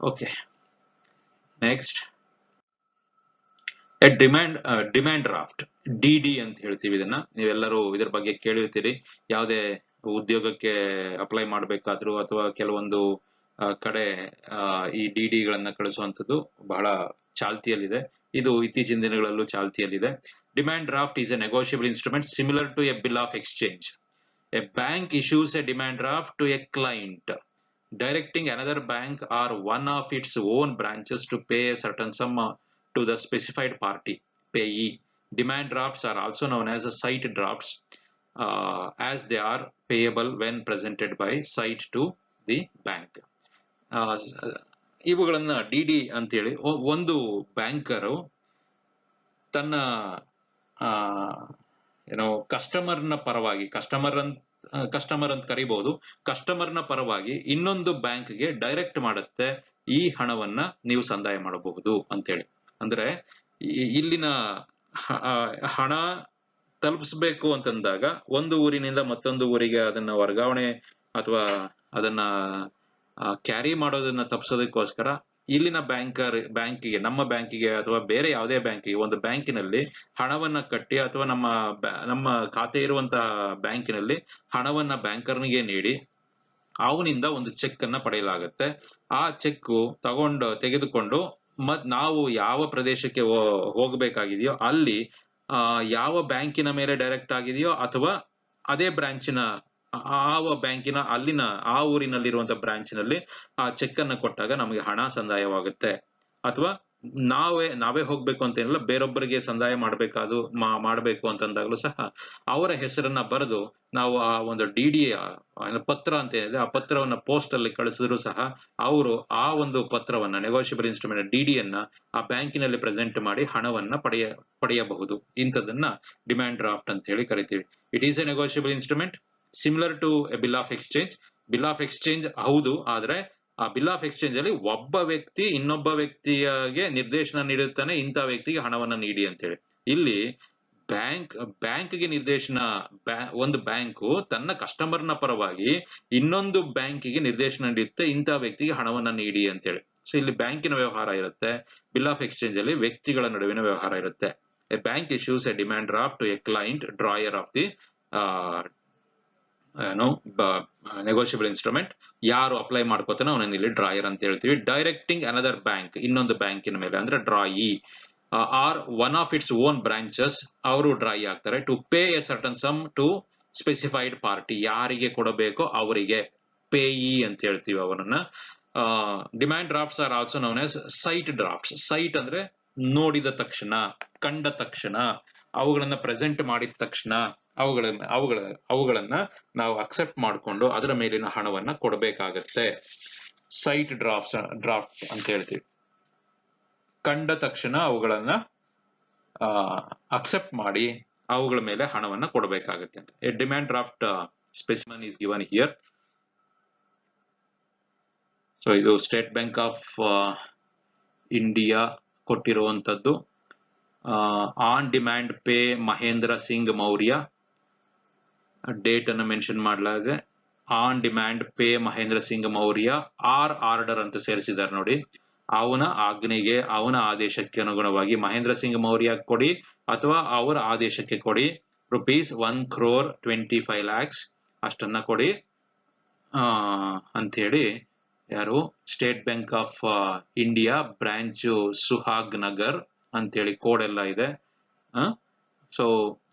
Okay, next demand draft, DD ಅಂತ ಹೇಳ್ತೀವಿ ಇದನ್ನ. ನೀವೆಲ್ಲರೂ ಇದ್ರ ಬಗ್ಗೆ ಕೇಳಿರ್ತೀರಿ. ಯಾವುದೇ ಉದ್ಯೋಗಕ್ಕೆ ಅಪ್ಲೈ ಮಾಡ್ಬೇಕಾದ್ರೂ ಅಥವಾ ಕೆಲವೊಂದು ಕಡೆ ಈ ಡಿಡಿಗಳನ್ನ ಕಳಿಸುವಂತದ್ದು ಬಹಳ ಚಾಲ್ತಿಯಲ್ಲಿದೆ. ಇದು ಇತ್ತೀಚಿನ ದಿನಗಳಲ್ಲೂ ಚಾಲ್ತಿಯಲ್ಲಿದೆ. Demand draft is a negotiable instrument similar to a bill of exchange. A bank issues a demand draft to a client, directing another bank or one of its own branches to pay a certain sum to the specified party, payee. Demand drafts are also known as sight drafts, as they are payable when presented by sight to the bank. ಇವುಗಳನ್ನ DD ಅಂತೇಳಿ ಒಂದು banker ತನ್ನ ಏನೋ ಕಸ್ಟಮರ್ನ ಪರವಾಗಿ, customer ಅಂತ ಕರಿಬಹುದು, ಕಸ್ಟಮರ್ನ ಪರವಾಗಿ ಇನ್ನೊಂದು ಬ್ಯಾಂಕ್ಗೆ ಡೈರೆಕ್ಟ್ ಮಾಡುತ್ತೆ. ಈ ಹಣವನ್ನ ನೀವು ಸಂದಾಯ ಮಾಡಬಹುದು ಅಂತೇಳಿ. ಅಂದ್ರೆ ಇಲ್ಲಿನ ಹಣ ತಲುಪಿಸ್ಬೇಕು ಅಂತಂದಾಗ ಒಂದು ಊರಿನಿಂದ ಮತ್ತೊಂದು ಊರಿಗೆ ಅದನ್ನ ವರ್ಗಾವಣೆ ಅಥವಾ ಅದನ್ನ ಕ್ಯಾರಿ ಮಾಡೋದನ್ನ ತಪ್ಪಿಸೋದಕ್ಕೋಸ್ಕರ ಇಲ್ಲಿನ ಬ್ಯಾಂಕಿಗೆ ನಮ್ಮ ಬ್ಯಾಂಕಿಗೆ ಅಥವಾ ಬೇರೆ ಯಾವುದೇ ಬ್ಯಾಂಕಿಗೆ ಒಂದು ಬ್ಯಾಂಕಿನಲ್ಲಿ ಹಣವನ್ನ ಕಟ್ಟಿ ಅಥವಾ ನಮ್ಮ ಖಾತೆ ಇರುವಂತಹ ಬ್ಯಾಂಕಿನಲ್ಲಿ ಹಣವನ್ನ ಬ್ಯಾಂಕರ್ನಿಗೆ ನೀಡಿ ಅವನಿಂದ ಒಂದು ಚೆಕ್ ಅನ್ನ ಪಡೆಯಲಾಗುತ್ತೆ. ಆ ಚೆಕ್ ತೆಗೆದುಕೊಂಡು ನಾವು ಯಾವ ಪ್ರದೇಶಕ್ಕೆ ಹೋಗಬೇಕಾಗಿದೆಯೋ ಅಲ್ಲಿ ಯಾವ ಬ್ಯಾಂಕಿನ ಮೇಲೆ ಡೈರೆಕ್ಟ್ ಆಗಿದೆಯೋ ಅಥವಾ ಅದೇ ಬ್ರಾಂಚಿನ ಬ್ಯಾಂಕಿನ ಅಲ್ಲಿನ ಆ ಊರಿನಲ್ಲಿರುವಂತಹ ಬ್ರಾಂಚಿನಲ್ಲಿ ಆ ಚೆಕ್ ಅನ್ನ ಕೊಟ್ಟಾಗ ನಮಗೆ ಹಣ ಸಂದಾಯವಾಗುತ್ತೆ. ಅಥವಾ ನಾವೇ ಹೋಗ್ಬೇಕು ಅಂತ ಏನಿಲ್ಲ, ಬೇರೊಬ್ಬರಿಗೆ ಸಂದಾಯ ಮಾಡಬೇಕು ಅಂತಂದಾಗಲೂ ಸಹ ಅವರ ಹೆಸರನ್ನ ಬರೆದು ನಾವು ಆ ಒಂದು ಡಿ ಪತ್ರ ಅಂತ ಏನಿದೆ ಆ ಪತ್ರವನ್ನ ಪೋಸ್ಟ್ ಅಲ್ಲಿ ಕಳಿಸಿದ್ರು ಸಹ ಅವರು ಆ ಒಂದು ಪತ್ರವನ್ನ ನೆಗೋಷಿಯಬಲ್ ಇನ್ಸ್ಟ್ರೂಮೆಂಟ್ ಡಿಡಿಯನ್ನ ಆ ಬ್ಯಾಂಕಿನಲ್ಲಿ ಪ್ರೆಸೆಂಟ್ ಮಾಡಿ ಹಣವನ್ನ ಪಡೆಯಬಹುದು. ಇಂಥದನ್ನ ಡಿಮ್ಯಾಂಡ್ ಡ್ರಾಫ್ಟ್ ಅಂತ ಹೇಳಿ ಕರಿತೀವಿ. It is a negotiable instrument similar to a bill of exchange. Bill of exchange ಹೌದು, ಆದ್ರೆ ಆ ಬಿಲ್ ಆಫ್ ಎಕ್ಸ್ಚೇಂಜ್ ಅಲ್ಲಿ ಒಬ್ಬ ವ್ಯಕ್ತಿ ಇನ್ನೊಬ್ಬ ವ್ಯಕ್ತಿಗೆ ನಿರ್ದೇಶನ ನೀಡುತ್ತಾನೆ, ಇಂಥ ವ್ಯಕ್ತಿಗೆ ಹಣವನ್ನ ನೀಡಿ ಅಂತೇಳಿ. ಇಲ್ಲಿ ಬ್ಯಾಂಕ್ಗೆ ನಿರ್ದೇಶನ, ಒಂದು ಬ್ಯಾಂಕು ತನ್ನ ಕಸ್ಟಮರ್ನ ಪರವಾಗಿ ಇನ್ನೊಂದು ಬ್ಯಾಂಕಿಗೆ ನಿರ್ದೇಶನ ನೀಡುತ್ತೆ, ಇಂಥ ವ್ಯಕ್ತಿಗೆ ಹಣವನ್ನ ನೀಡಿ ಅಂತೇಳಿ. ಸೊ ಇಲ್ಲಿ ಬ್ಯಾಂಕಿನ ವ್ಯವಹಾರ ಇರುತ್ತೆ, ಬಿಲ್ ಆಫ್ ಎಕ್ಸ್ಚೇಂಜ್ ಅಲ್ಲಿ ವ್ಯಕ್ತಿಗಳ ನಡುವಿನ ವ್ಯವಹಾರ ಇರುತ್ತೆ. A bank issues a demand draft to a client drawer of the negotiable instrument. ಯಾರು ಅಪ್ಲೈ ಮಾಡ್ಕೋತಾನೋ ಅವನನ್ನ ಇಲ್ಲಿ ಡ್ರಾಯರ್ ಅಂತ ಹೇಳ್ತೀವಿ. ಡೈರೆಕ್ಟಿಂಗ್ ಅನದರ್ ಬ್ಯಾಂಕ್, ಇನ್ನೊಂದು ಬ್ಯಾಂಕಿನ ಮೇಲೆ ಅಂದ್ರೆ drawee or one of its own branches, ಅವರು ಡ್ರಾಯಿ ಆಗ್ತಾರೆ. To pay a certain sum to specified party, ಯಾರಿಗೆ ಕೊಡಬೇಕೋ ಅವರಿಗೆ ಪೇಯಿ ಅಂತ ಹೇಳ್ತೀವಿ ಅವರನ್ನ. Demand drafts are also known as sight drafts. Sight ಅಂದ್ರೆ ನೋಡಿದ ತಕ್ಷಣ, ಕಂಡ ತಕ್ಷಣ, ಅವುಗಳನ್ನ ಪ್ರೆಸೆಂಟ್ ಮಾಡಿದ ತಕ್ಷಣ ಅವುಗಳನ್ನ ನಾವು ಅಕ್ಸೆಪ್ಟ್ ಮಾಡಿಕೊಂಡು ಅದರ ಮೇಲಿನ ಹಣವನ್ನ ಕೊಡಬೇಕಾಗತ್ತೆ. ಸೈಟ್ ಡ್ರಾಫ್ಟ್ ಅಂತ ಹೇಳ್ತೀವಿ. ಕಂಡ ತಕ್ಷಣ ಅವುಗಳನ್ನ ಅಕ್ಸೆಪ್ಟ್ ಮಾಡಿ ಅವುಗಳ ಮೇಲೆ ಹಣವನ್ನ ಕೊಡಬೇಕಾಗತ್ತೆ ಅಂತ. A demand draft specimen is given here. So ಇದು ಸ್ಟೇಟ್ ಬ್ಯಾಂಕ್ ಆಫ್ ಇಂಡಿಯಾ ಕೊಟ್ಟಿರುವಂತದ್ದು. On demand pay Mahendra Singh Maurya, date ಅನ್ನು ಮೆನ್ಷನ್ ಮಾಡಲಾಗಿದೆ. On demand pay Mahendra Singh Maurya order ಅಂತ ಸೇರಿಸಿದ್ದಾರೆ ನೋಡಿ. ಅವನ ಆಜ್ಞೆಗೆ, ಅವನ ಆದೇಶಕ್ಕೆ ಅನುಗುಣವಾಗಿ ಮಹೇಂದ್ರ ಸಿಂಗ್ ಮೌರ್ಯ ಕೊಡಿ ಅಥವಾ ಅವರ ಆದೇಶಕ್ಕೆ ಕೊಡಿ, ರುಪೀಸ್ 1,25,00,000 ಅಷ್ಟನ್ನ ಕೊಡಿ ಅಂತ ಹೇಳಿ ಯಾರು state Bank of India branch Suhag Nagar ಅಂತೇಳಿ ಕೋಡ್ ಎಲ್ಲ ಇದೆ. ಸೊ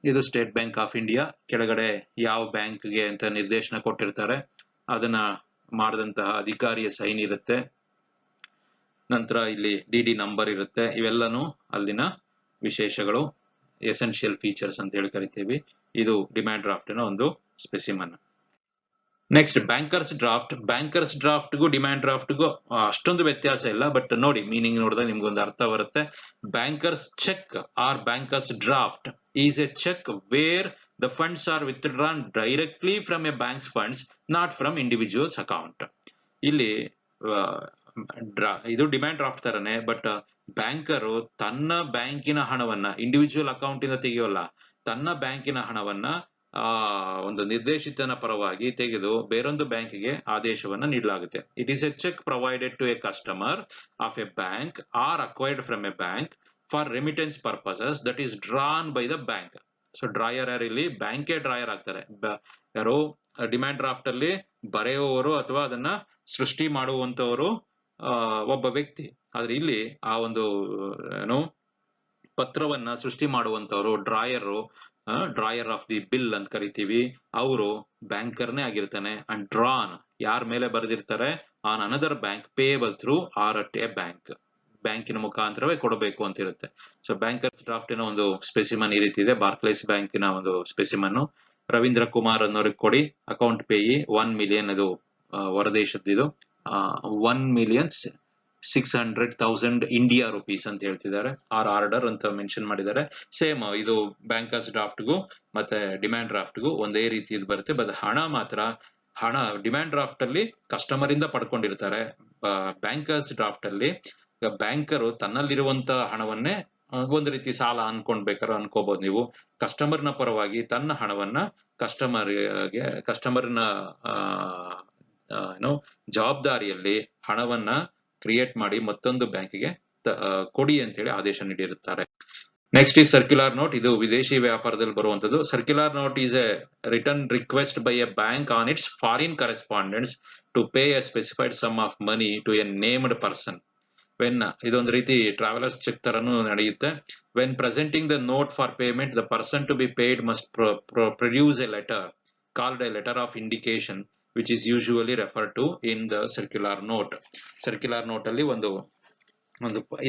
ಇದು ಸ್ಟೇಟ್ ಬ್ಯಾಂಕ್ ಆಫ್ ಇಂಡಿಯಾ. ಕೆಳಗಡೆ ಯಾವ ಬ್ಯಾಂಕ್ಗೆ ಅಂತ ನಿರ್ದೇಶನ ಕೊಟ್ಟಿರ್ತಾರೆ, ಅದನ್ನ ಮಾಡಿದಂತಹ ಅಧಿಕಾರಿಯ ಸೈನ್ ಇರುತ್ತೆ. ನಂತರ ಇಲ್ಲಿ ಡಿ ನಂಬರ್ ಇರುತ್ತೆ. ಇವೆಲ್ಲನೂ ಅಲ್ಲಿನ ವಿಶೇಷಗಳು, ಎಸೆನ್ಷಿಯಲ್ ಫೀಚರ್ಸ್ ಅಂತ ಹೇಳಿ ಕರಿತೀವಿ. ಇದು ಡಿಮ್ಯಾಂಡ್ ಡ್ರಾಫ್ಟಿನ ಒಂದು specimen. Next bankers draft. Bankers ಡ್ರಾಫ್ಟ್ಗೂ ಡಿಮ್ಯಾಂಡ್ ಡ್ರಾಫ್ಟ್ಗೂ ಅಷ್ಟೊಂದು ವ್ಯತ್ಯಾಸ ಇಲ್ಲ, ಬಟ್ ನೋಡಿ ಮೀನಿಂಗ್ ನೋಡಿದ್ರೆ ನಿಮ್ಗೊಂದು ಅರ್ಥ ಬರುತ್ತೆ. Bankers cheque or bankers draft is a cheque where the funds are withdrawn directly from a bank's funds, not from individuals account. ಇಲ್ಲಿ ಇದು ಡಿಮ್ಯಾಂಡ್ ಡ್ರಾಫ್ಟ್ ತರನೇ, ಬಟ್ ಬ್ಯಾಂಕರು ತನ್ನ ಬ್ಯಾಂಕಿನ ಹಣವನ್ನ ಇಂಡಿವಿಜುವಲ್ ಅಕೌಂಟ್ ಇಂದ ತೆಗೆಯೋಲ್ಲ, ತನ್ನ ಬ್ಯಾಂಕಿನ ಹಣವನ್ನ ಒಂದು ನಿರ್ದೇಶಿತನ ಪರವಾಗಿ ತೆಗೆದು ಬೇರೊಂದು ಬ್ಯಾಂಕಿಗೆ ಆದೇಶವನ್ನ ನೀಡಲಾಗುತ್ತೆ. It is a cheque provided to a customer of a bank or acquired from a bank for remittance purposes that is drawn by the bank. So drawer ಯಾರು ಇಲ್ಲಿ? ಬ್ಯಾಂಕೇ ಡ್ರಾಯರ್ ಆಗ್ತಾರೆ. ಯಾರು ಡಿಮ್ಯಾಂಡ್ ಡ್ರಾಫ್ಟ್ ಅಲ್ಲಿ ಬರೆಯುವವರು ಅಥವಾ ಅದನ್ನ ಸೃಷ್ಟಿ ಮಾಡುವಂತವರು ಒಬ್ಬ ವ್ಯಕ್ತಿ, ಆದ್ರೆ ಇಲ್ಲಿ ಆ ಒಂದು ಪತ್ರವನ್ನ ಸೃಷ್ಟಿ ಮಾಡುವಂತವರು ಡ್ರಾಯರ್ ಆಫ್ ದಿ ಬಿಲ್ ಅಂತ ಕರಿತೀವಿ. ಅವರು ಬ್ಯಾಂಕರ್ನೇ ಆಗಿರ್ತಾನೆ. ಅಂಡ್ ಡ್ರಾನ್ ಯಾರ ಮೇಲೆ ಬರೆದಿರ್ತಾರೆ? On another bank payable through or at a bank, ಬ್ಯಾಂಕಿನ ಮುಖಾಂತರವೇ ಕೊಡಬೇಕು ಅಂತ ಇರುತ್ತೆ. ಸೊ ಬ್ಯಾಂಕರ್ಸ್ ಡ್ರಾಫ್ಟಿನ ಒಂದು ಸ್ಪೆಸಿಮನ್ ಈ ರೀತಿ ಇದೆ. ಬಾರ್ಕ್ಲೇಸ್ ಬ್ಯಾಂಕಿನ ಒಂದು ಸ್ಪೆಸಿಮನ್ ರವೀಂದ್ರ ಕುಮಾರ್ ಅನ್ನೋರಿಗೆ ಕೊಡಿ, ಅಕೌಂಟ್ ಪೇಯಿ 1 ಮಿಲಿಯನ್, ಇದು ಹೊರದೇಶದ್ದು, 1,600,000 ಇಂಡಿಯಾ ರುಪೀಸ್ ಅಂತ ಹೇಳ್ತಿದ್ದಾರೆ. ಆರ್ಡರ್ ಅಂತ ಮೆನ್ಷನ್ ಮಾಡಿದ್ದಾರೆ. ಸೇಮ್ ಇದು ಬ್ಯಾಂಕರ್ಸ್ ಡ್ರಾಫ್ಟ್ಗೂ ಮತ್ತೆ ಡಿಮ್ಯಾಂಡ್ ಡ್ರಾಫ್ಟ್ಗೂ ಒಂದೇ ರೀತಿ ಇದು ಬರುತ್ತೆ. ಬಟ್ ಹಣ ಡಿಮ್ಯಾಂಡ್ ಡ್ರಾಫ್ಟ್ ಅಲ್ಲಿ ಕಸ್ಟಮರ್ ಇಂದ ಪಡ್ಕೊಂಡಿರ್ತಾರೆ. ಬ್ಯಾಂಕರ್ಸ್ ಡ್ರಾಫ್ಟ್ ಅಲ್ಲಿ ಬ್ಯಾಂಕರು ತನ್ನಲ್ಲಿರುವಂತ ಹಣವನ್ನೇ ಒಂದು ರೀತಿ ಸಾಲ ಅನ್ಕೊಂಡ್ ಬೇಕಾದ್ರೆ ಅನ್ಕೋಬಹುದು ನೀವು. ಕಸ್ಟಮರ್ನ ಪರವಾಗಿ ತನ್ನ ಹಣವನ್ನ ಕಸ್ಟಮರ್ನ ಏನೋ ಜವಾಬ್ದಾರಿಯಲ್ಲಿ ಹಣವನ್ನ ಕ್ರಿಯೇಟ್ ಮಾಡಿ ಮತ್ತೊಂದು ಬ್ಯಾಂಕಿಗೆ ಕೊಡಿ ಅಂತ ಹೇಳಿ ಆದೇಶ ನೀಡಿರುತ್ತಾರೆ. ನೆಕ್ಸ್ಟ್ ಈ ಸರ್ಕ್ಯುಲರ್ ನೋಟ್, ಇದು ವಿದೇಶಿ ವ್ಯಾಪಾರದಲ್ಲಿ ಬರುವಂತದ್ದು. Circular note is a written request by a bank on its foreign correspondents to pay a specified sum of money to a named person when, ಇದೊಂದು ರೀತಿ ಟ್ರಾವೆಲರ್ಸ್ ಚೆಕ್ ತರನು ನಡೆಯುತ್ತೆ. When presenting the note for payment, the person to be paid must produce a letter called a letter of indication which is usually refer to in the circular note. Circular note ಅಲ್ಲಿ ಒಂದು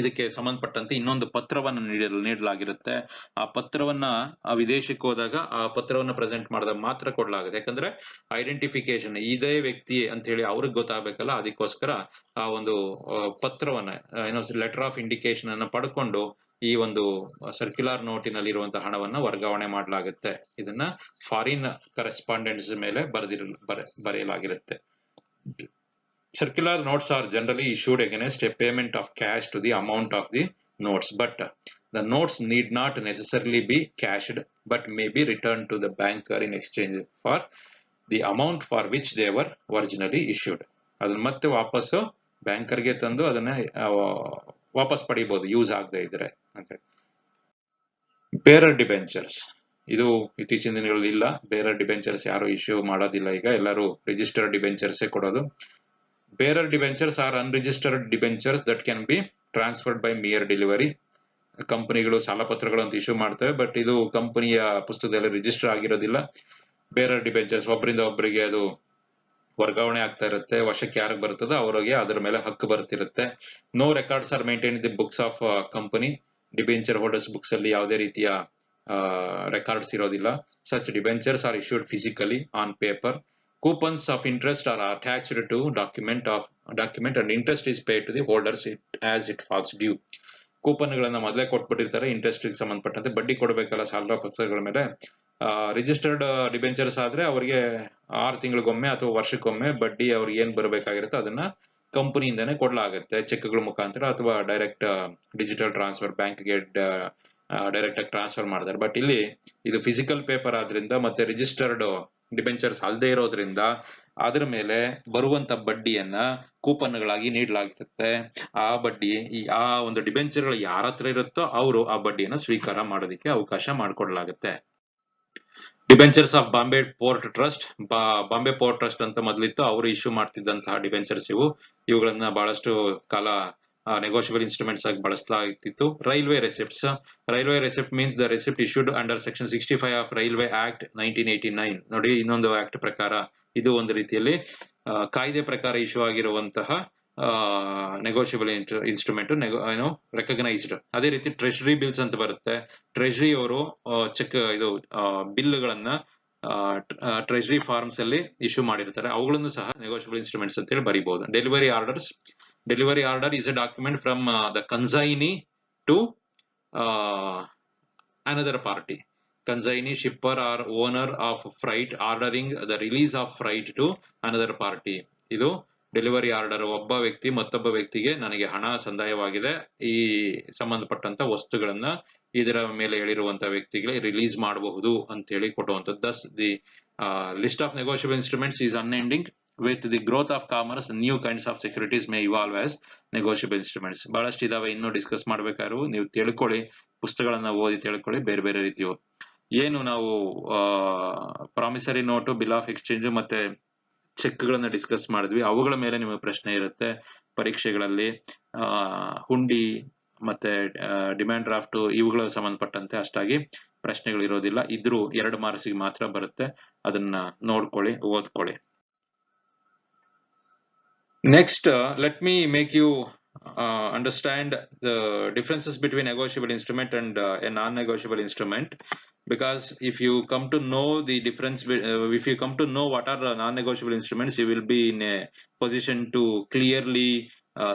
ಇದಕ್ಕೆ ಸಂಬಂಧಪಟ್ಟಂತೆ ಇನ್ನೊಂದು ಪತ್ರವನ್ನು ನೀಡಲಾಗಿರುತ್ತೆ. ಆ ಪತ್ರವನ್ನ ಆ ವಿದೇಶಕ್ಕೆ ಹೋದಾಗ ಆ ಪತ್ರವನ್ನ ಪ್ರೆಸೆಂಟ್ ಮಾಡಿದಾಗ ಮಾತ್ರ ಕೊಡ್ಲಾಗುತ್ತೆ. ಯಾಕಂದ್ರೆ ಐಡೆಂಟಿಫಿಕೇಶನ್ ಇದೇ ವ್ಯಕ್ತಿ ಅಂತ ಹೇಳಿ ಅವ್ರಿಗೆ ಗೊತ್ತಾಗಬೇಕಲ್ಲ, ಅದಕ್ಕೋಸ್ಕರ ಆ ಒಂದು ಪತ್ರವನ್ನ ಏನೋ ಲೆಟರ್ ಆಫ್ ಇಂಡಿಕೇಶನ್ ಅನ್ನ ಪಡ್ಕೊಂಡು ಈ ಒಂದು ಸರ್ಕ್ಯುಲರ್ ನೋಟಿನಲ್ಲಿರುವಂತಹ ಹಣವನ್ನ ವರ್ಗಾವಣೆ ಮಾಡಲಾಗುತ್ತೆ. ಇದನ್ನ ಫಾರಿನ್ ಕರೆಸ್ಪಾಂಡೆಂಟ್ಸ್ ಮೇಲೆ ಬರೆಯಲಾಗಿರುತ್ತೆ. Circular notes are generally issued against a payment of cash to the amount of the notes, but the notes need not necessarily be cashed, but may be returned to the banker in exchange for the amount for which they were originally issued. ಅದನ್ನ ಮತ್ತೆ ವಾಪಸ್ಸು ಬ್ಯಾಂಕರ್ಗೆ ತಂದು ಅದನ್ನ ವಾಪಸ್ ಪಡಿಬಹುದು use ಆಗದೆ ಇದ್ರೆ ಅಂತ. ಬೇರರ್ ಡಿಬೆಂಚರ್ಸ್, ಇದು ಇತ್ತೀಚಿನ ದಿನಗಳಲ್ಲಿ ಇಲ್ಲ. ಬೇರರ್ ಡಿಬೆಂಚರ್ಸ್ ಯಾರು ಇಶ್ಯೂ ಮಾಡೋದಿಲ್ಲ ಈಗ, ಎಲ್ಲರೂ ರಿಜಿಸ್ಟರ್ಡ್ ಡಿಬೆಂಚರ್ಸೇ ಕೊಡೋದು. Bearer debentures are unregistered debentures that can be transferred by mere delivery. ಕಂಪನಿಗಳು ಸಾಲ ಪತ್ರಗಳು ಅಂತ ಇಶ್ಯೂ ಮಾಡ್ತವೆ, ಬಟ್ ಇದು ಕಂಪನಿಯ ಪುಸ್ತಕದಲ್ಲಿ ರಿಜಿಸ್ಟರ್ ಆಗಿರೋದಿಲ್ಲ. ಬೇರರ್ ಡಿಬೆಂಚರ್ಸ್ ಒಬ್ಬರಿಂದ ಒಬ್ಬರಿಗೆ ಅದು ವರ್ಗಾವಣೆ ಆಗ್ತಾ ಇರುತ್ತೆ. ವರ್ಷಕ್ಕೆ ಯಾರಿಗೆ ಬರ್ತದೋ ಅವರಿಗೆ ಅದರ ಮೇಲೆ ಹಕ್ಕು ಬರ್ತಿರುತ್ತೆ. No records are maintain the books of company. Debenture holders books ಅಲ್ಲಿ ಯಾವುದೇ ರೀತಿಯ ರೆಕಾರ್ಡ್ಸ್ ಇರೋದಿಲ್ಲ. Such debentures are issued physically on paper. Coupons of interest are attached to document and interest is paid to the holders as it falls due. ಕೂಪನ್ಗಳನ್ನ ಮೊದಲೇ ಕೊಟ್ಬಿಟ್ಟಿರ್ತಾರೆ, interest ಸಂಬಂಧಪಟ್ಟಂತೆ ಬಡ್ಡಿ ಕೊಡಬೇಕಲ್ಲ ಸಾಲ ಪತ್ರಗಳ ಮೇಲೆ. ರಿಜಿಸ್ಟರ್ಡ್ ಡಿಬೆಂಚರ್ಸ್ ಆದ್ರೆ ಅವರಿಗೆ 6 ತಿಂಗಳಿಗೊಮ್ಮೆ ಅಥವಾ ವರ್ಷಕ್ಕೊಮ್ಮೆ ಬಡ್ಡಿ ಅವ್ರಿಗೆ ಏನ್ ಬರಬೇಕಾಗಿರುತ್ತೆ ಅದನ್ನ ಕಂಪನಿಯಿಂದಾನೇ ಕೊಡ್ಲಾಗುತ್ತೆ, ಚೆಕ್ಗಳ ಮುಖಾಂತರ ಅಥವಾ ಡೈರೆಕ್ಟ್ ಡಿಜಿಟಲ್ ಟ್ರಾನ್ಸ್ಫರ್ ಬ್ಯಾಂಕ್ಗೆ ಡೈರೆಕ್ಟ್ ಆಗಿ ಟ್ರಾನ್ಸ್ಫರ್ ಮಾಡ್ತಾರೆ. ಬಟ್ ಇಲ್ಲಿ ಇದು ಫಿಸಿಕಲ್ ಪೇಪರ್ ಆದ್ರಿಂದ ಮತ್ತೆ ರಿಜಿಸ್ಟರ್ಡ್ ಡಿಬೆಂಚರ್ಸ್ ಅಲ್ಲದೆ ಇರೋದ್ರಿಂದ ಅದರ ಮೇಲೆ ಬರುವಂತ ಬಡ್ಡಿಯನ್ನ ಕೂಪನ್ಗಳಾಗಿ ನೀಡಲಾಗಿರುತ್ತೆ. ಆ ಬಡ್ಡಿ ಆ ಒಂದು ಡಿಬೆಂಚರ್ಗಳು ಯಾರ ಹತ್ರ ಇರುತ್ತೋ ಅವರು ಆ ಬಡ್ಡಿಯನ್ನು ಸ್ವೀಕಾರ ಮಾಡೋದಕ್ಕೆ ಅವಕಾಶ ಮಾಡಿಕೊಡಲಾಗುತ್ತೆ. Debentures of Bombay Port Trust, Bombay Port Trust ಅಂತ ಮೊದಲಿತ್ತು, ಅವರು ಇಶ್ಯೂ ಮಾಡ್ತಿದ್ದಂತಹ ಡಿಬೆಂಚರ್ಸ್ ಇವುಗಳನ್ನ ಬಹಳಷ್ಟು ಕಾಲ negotiable instruments ಆಗಿ ಬಳಸಲಾಗುತ್ತಿತ್ತು. Railway receipts. Railway receipt means the receipt issued under section 65 of railway act 1989. ನೋಡಿ, ಇನ್ನೊಂದು ಆಕ್ಟ್ ಪ್ರಕಾರ ಇದು ಒಂದು ರೀತಿಯಲ್ಲಿ ಕಾಯ್ದೆ ಪ್ರಕಾರ ಇಶ್ಯೂ ಆಗಿರುವಂತಹ ನೆಗೋಷಿಯಬಲ್ ಇನ್ಸ್ಟ್ರೂಮೆಂಟ್ ಏನು ರೆಕಗ್ನೈಸ್ಡ್. ಅದೇ ರೀತಿ ಟ್ರೆಷರಿ ಬಿಲ್ಸ್ ಅಂತ ಬರುತ್ತೆ. ಟ್ರೆಷರಿ ಅವರು ಚೆಕ್ ಇದು ಬಿಲ್ಗಳನ್ನ ಟ್ರೆಷರಿ ಫಾರ್ಮ್ಸ್ ಅಲ್ಲಿ ಇಶ್ಯೂ ಮಾಡಿರ್ತಾರೆ, ಅವುಗಳನ್ನು ಸಹ ನೆಗೋಷಿಯಬಲ್ ಇನ್ಸ್ಟ್ರೂಮೆಂಟ್ಸ್ ಅಂತ ಹೇಳಿ ಬರೀಬಹುದು. Delivery orders. Delivery order is a document from the consignee to another party. Consignee, shipper or owner of freight ordering the release of freight to another party. ಇದು delivery order. ಒಬ್ಬ ವ್ಯಕ್ತಿ ಮತ್ತೊಬ್ಬ ವ್ಯಕ್ತಿಗೆ ನನಗೆ ಹಣ ಸಂದಾಯವಾಗಿದೆ, ಈ ಸಂಬಂಧಪಟ್ಟಂತ ವಸ್ತುಗಳನ್ನ ಇದರ ಮೇಲೆ ಹೇಳಿರುವಂತಹ ವ್ಯಕ್ತಿಗೆ ರಿಲೀಸ್ ಮಾಡಬಹುದು ಅಂತ ಹೇಳಿ ಕೊಡುವಂಥದ್ದು. Thus the list of negotiable instruments is unending. With the growth of commerce, new kinds of securities may evolve as negotiable instruments. ಬಹಳಷ್ಟು ಇದಾವೆ, ಇನ್ನೂ ಡಿಸ್ಕಸ್ ಮಾಡ್ಬೇಕಾದ್ರು ನೀವು ತಿಳ್ಕೊಳ್ಳಿ, ಪುಸ್ತಕಗಳನ್ನ ಓದಿ ತಿಳ್ಕೊಳ್ಳಿ. ಬೇರೆ ಬೇರೆ ರೀತಿಯು ಏನು ನಾವು promissory note, bill of exchange ಮತ್ತೆ ಚೆಕ್ಗಳನ್ನ ಡಿಸ್ಕಸ್ ಮಾಡಿದ್ವಿ, ಅವುಗಳ ಮೇಲೆ ನಿಮಗೆ ಪ್ರಶ್ನೆ ಇರುತ್ತೆ ಪರೀಕ್ಷೆಗಳಲ್ಲಿ. ಹುಂಡಿ ಮತ್ತೆ ಡಿಮ್ಯಾಂಡ್ ಡ್ರಾಫ್ಟ್ ಇವುಗಳ ಸಂಬಂಧಪಟ್ಟಂತೆ ಅಷ್ಟಾಗಿ ಪ್ರಶ್ನೆಗಳು ಇರೋದಿಲ್ಲ. ಇದ್ರೂ 2 ಮಾರ್ಕ್ಸಿಗೆ ಮಾತ್ರ ಬರುತ್ತೆ, ಅದನ್ನ ನೋಡ್ಕೊಳ್ಳಿ, ಓದ್ಕೊಳ್ಳಿ. Next, let me make you understand the differences between negotiable instrument and a non-negotiable instrument, because if you come to know the difference, if you come to know what are non-negotiable instruments, you will be in a position to clearly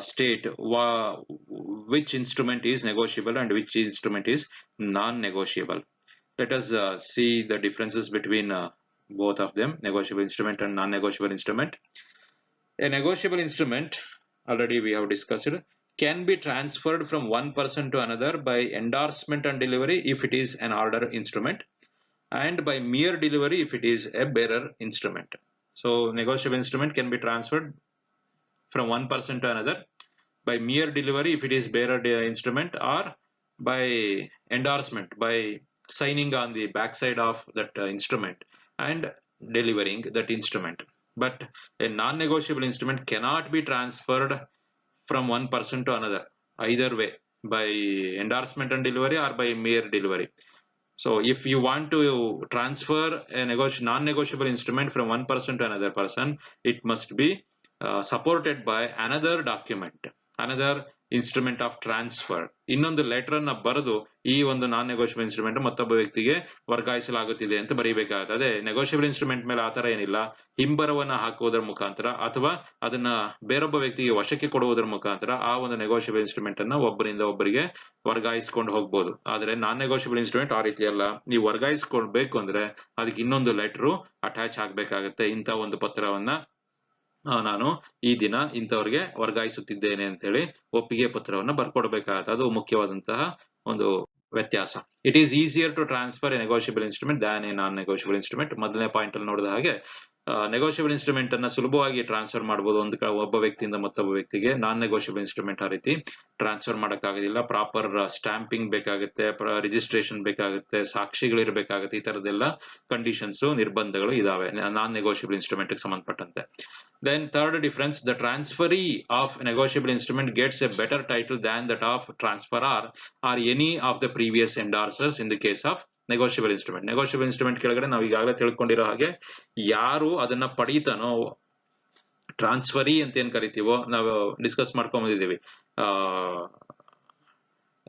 state which instrument is negotiable and which instrument is non-negotiable. Let us see the differences between both of them, negotiable instrument and non-negotiable instrument. A negotiable instrument, already we have discussed, can be transferred from one person to another by endorsement and delivery if it is an order instrument, and by mere delivery if it is a bearer instrument. So negotiable instrument can be transferred from one person to another by mere delivery if it is bearer instrument, or by endorsement, by signing on the backside of that instrument and delivering that instrument. But a non-negotiable instrument cannot be transferred from one person to another either way, by endorsement and delivery or by mere delivery. So if you want to transfer a non-negotiable instrument from one person to another person, it must be supported by another document, another instrument of transfer. ಇನ್ನೊಂದು letter ಅನ್ನ ಬರೆದು ಈ ಒಂದು ನಾನ್ negotiable instrument ಮತ್ತೊಬ್ಬ ವ್ಯಕ್ತಿಗೆ ವರ್ಗಾಯಿಸಲಾಗುತ್ತಿದೆ ಅಂತ ಬರೀಬೇಕಾಗುತ್ತೆ. ಅದೇ negotiable instrument ಮೇಲೆ ಆತರ ಏನಿಲ್ಲ. ಹಿಂಬರವನ್ನ ಹಾಕುವುದರ ಮುಖಾಂತರ ಅಥವಾ ಅದನ್ನ ಬೇರೊಬ್ಬ ವ್ಯಕ್ತಿಗೆ ವಶಕ್ಕೆ ಕೊಡುವುದರ ಮುಖಾಂತರ ಆ ಒಂದು ನೆಗೋಷಿಯಬಲ್ ಇನ್ಸ್ಟ್ರೂಮೆಂಟ್ ಅನ್ನ ಒಬ್ಬರಿಂದ ಒಬ್ಬರಿಗೆ ವರ್ಗಾಯಿಸ್ಕೊಂಡು ಹೋಗ್ಬೋದು. ಆದ್ರೆ ನಾನ್ ನೆಗೋಷಿಯಬಲ್ ಇನ್ಸ್ಟ್ರೂಮೆಂಟ್ ಆ ರೀತಿ ಅಲ್ಲ. ನೀವು ವರ್ಗಾಯಿಸ್ಕೊಳ್ಬೇಕು ಅಂದ್ರೆ ಅದಕ್ಕೆ ಇನ್ನೊಂದು ಲೆಟರ್ ಅಟ್ಯಾಚ್ ಆಗ್ಬೇಕಾಗತ್ತೆ. ಇಂಥ ಒಂದು ಪತ್ರವನ್ನ ನಾನು ಈ ದಿನ ಇಂಥವ್ರಿಗೆ ವರ್ಗಾಯಿಸುತ್ತಿದ್ದೇನೆ ಅಂತ ಹೇಳಿ ಒಪ್ಪಿಗೆ ಪತ್ರವನ್ನ ಬರ್ಕೊಡ್ಬೇಕಾಗತ್ತೆ. ಅದು ಮುಖ್ಯವಾದಂತಹ ಒಂದು ವ್ಯತ್ಯಾಸ. It is easier to transfer a negotiable instrument than a non negotiable instrument. ಮೊದಲನೇ ಪಾಯಿಂಟ್ ಅಲ್ಲಿ ನೋಡಿದ ಹಾಗೆ ನೆಗೋಷಿಯಬಲ್ ಇನ್ಸ್ಟ್ರೂಮೆಂಟ್ ಅನ್ನ ಸುಲಭವಾಗಿ ಟ್ರಾನ್ಸ್ಫರ್ ಮಾಡಬಹುದು ಒಬ್ಬ ವ್ಯಕ್ತಿಯಿಂದ ಮತ್ತೊಬ್ಬ ವ್ಯಕ್ತಿಗೆ. ನಾನ್ ನೆಗೋಷಿಯಬಲ್ ಇನ್ಸ್ಟ್ರೂಮೆಂಟ್ ಆ ರೀತಿ ಟ್ರಾನ್ಸ್ಫರ್ ಮಾಡಕ್ಕಾಗೋದಿಲ್ಲ. ಪ್ರಾಪರ್ ಸ್ಟಾಂಪಿಂಗ್ ಬೇಕಾಗುತ್ತೆ, ರಿಜಿಸ್ಟ್ರೇಷನ್ ಬೇಕಾಗುತ್ತೆ, ಸಾಕ್ಷಿಗಳಿರ್ಬೇಕಾಗುತ್ತೆ. ಈ ತರದೆಲ್ಲ ಕಂಡೀಷನ್ಸ್, ನಿರ್ಬಂಧಗಳು ಇದಾವೆ ನಾನ್ ನೆಗೋಷಿಯಬಲ್ ಇನ್ಸ್ಟ್ರೂಮೆಂಟ್ ಗೆ ಸಂಬಂಧಪಟ್ಟಂತೆ. Then third difference, the transferee of a negotiable instrument gets a better title than that of transferor or any of the previous endorsers in the case of negotiable instrument. Negotiable instrument ಕೆಳಗಡೆ ನಾವು ಈಗಾಗಲೇ ತಿಳ್ಕೊಂಡಿರೋ ಹಾಗೆ ಯಾರು ಅದನ್ನ ಪಡೀತಾನೋ, transferee ಅಂತ ಏನ್ ಕರಿತೀವೋ, ನಾವು discuss ಮಾಡ್ಕೊಂಡ್ ಬಂದಿದ್ದೀವಿ.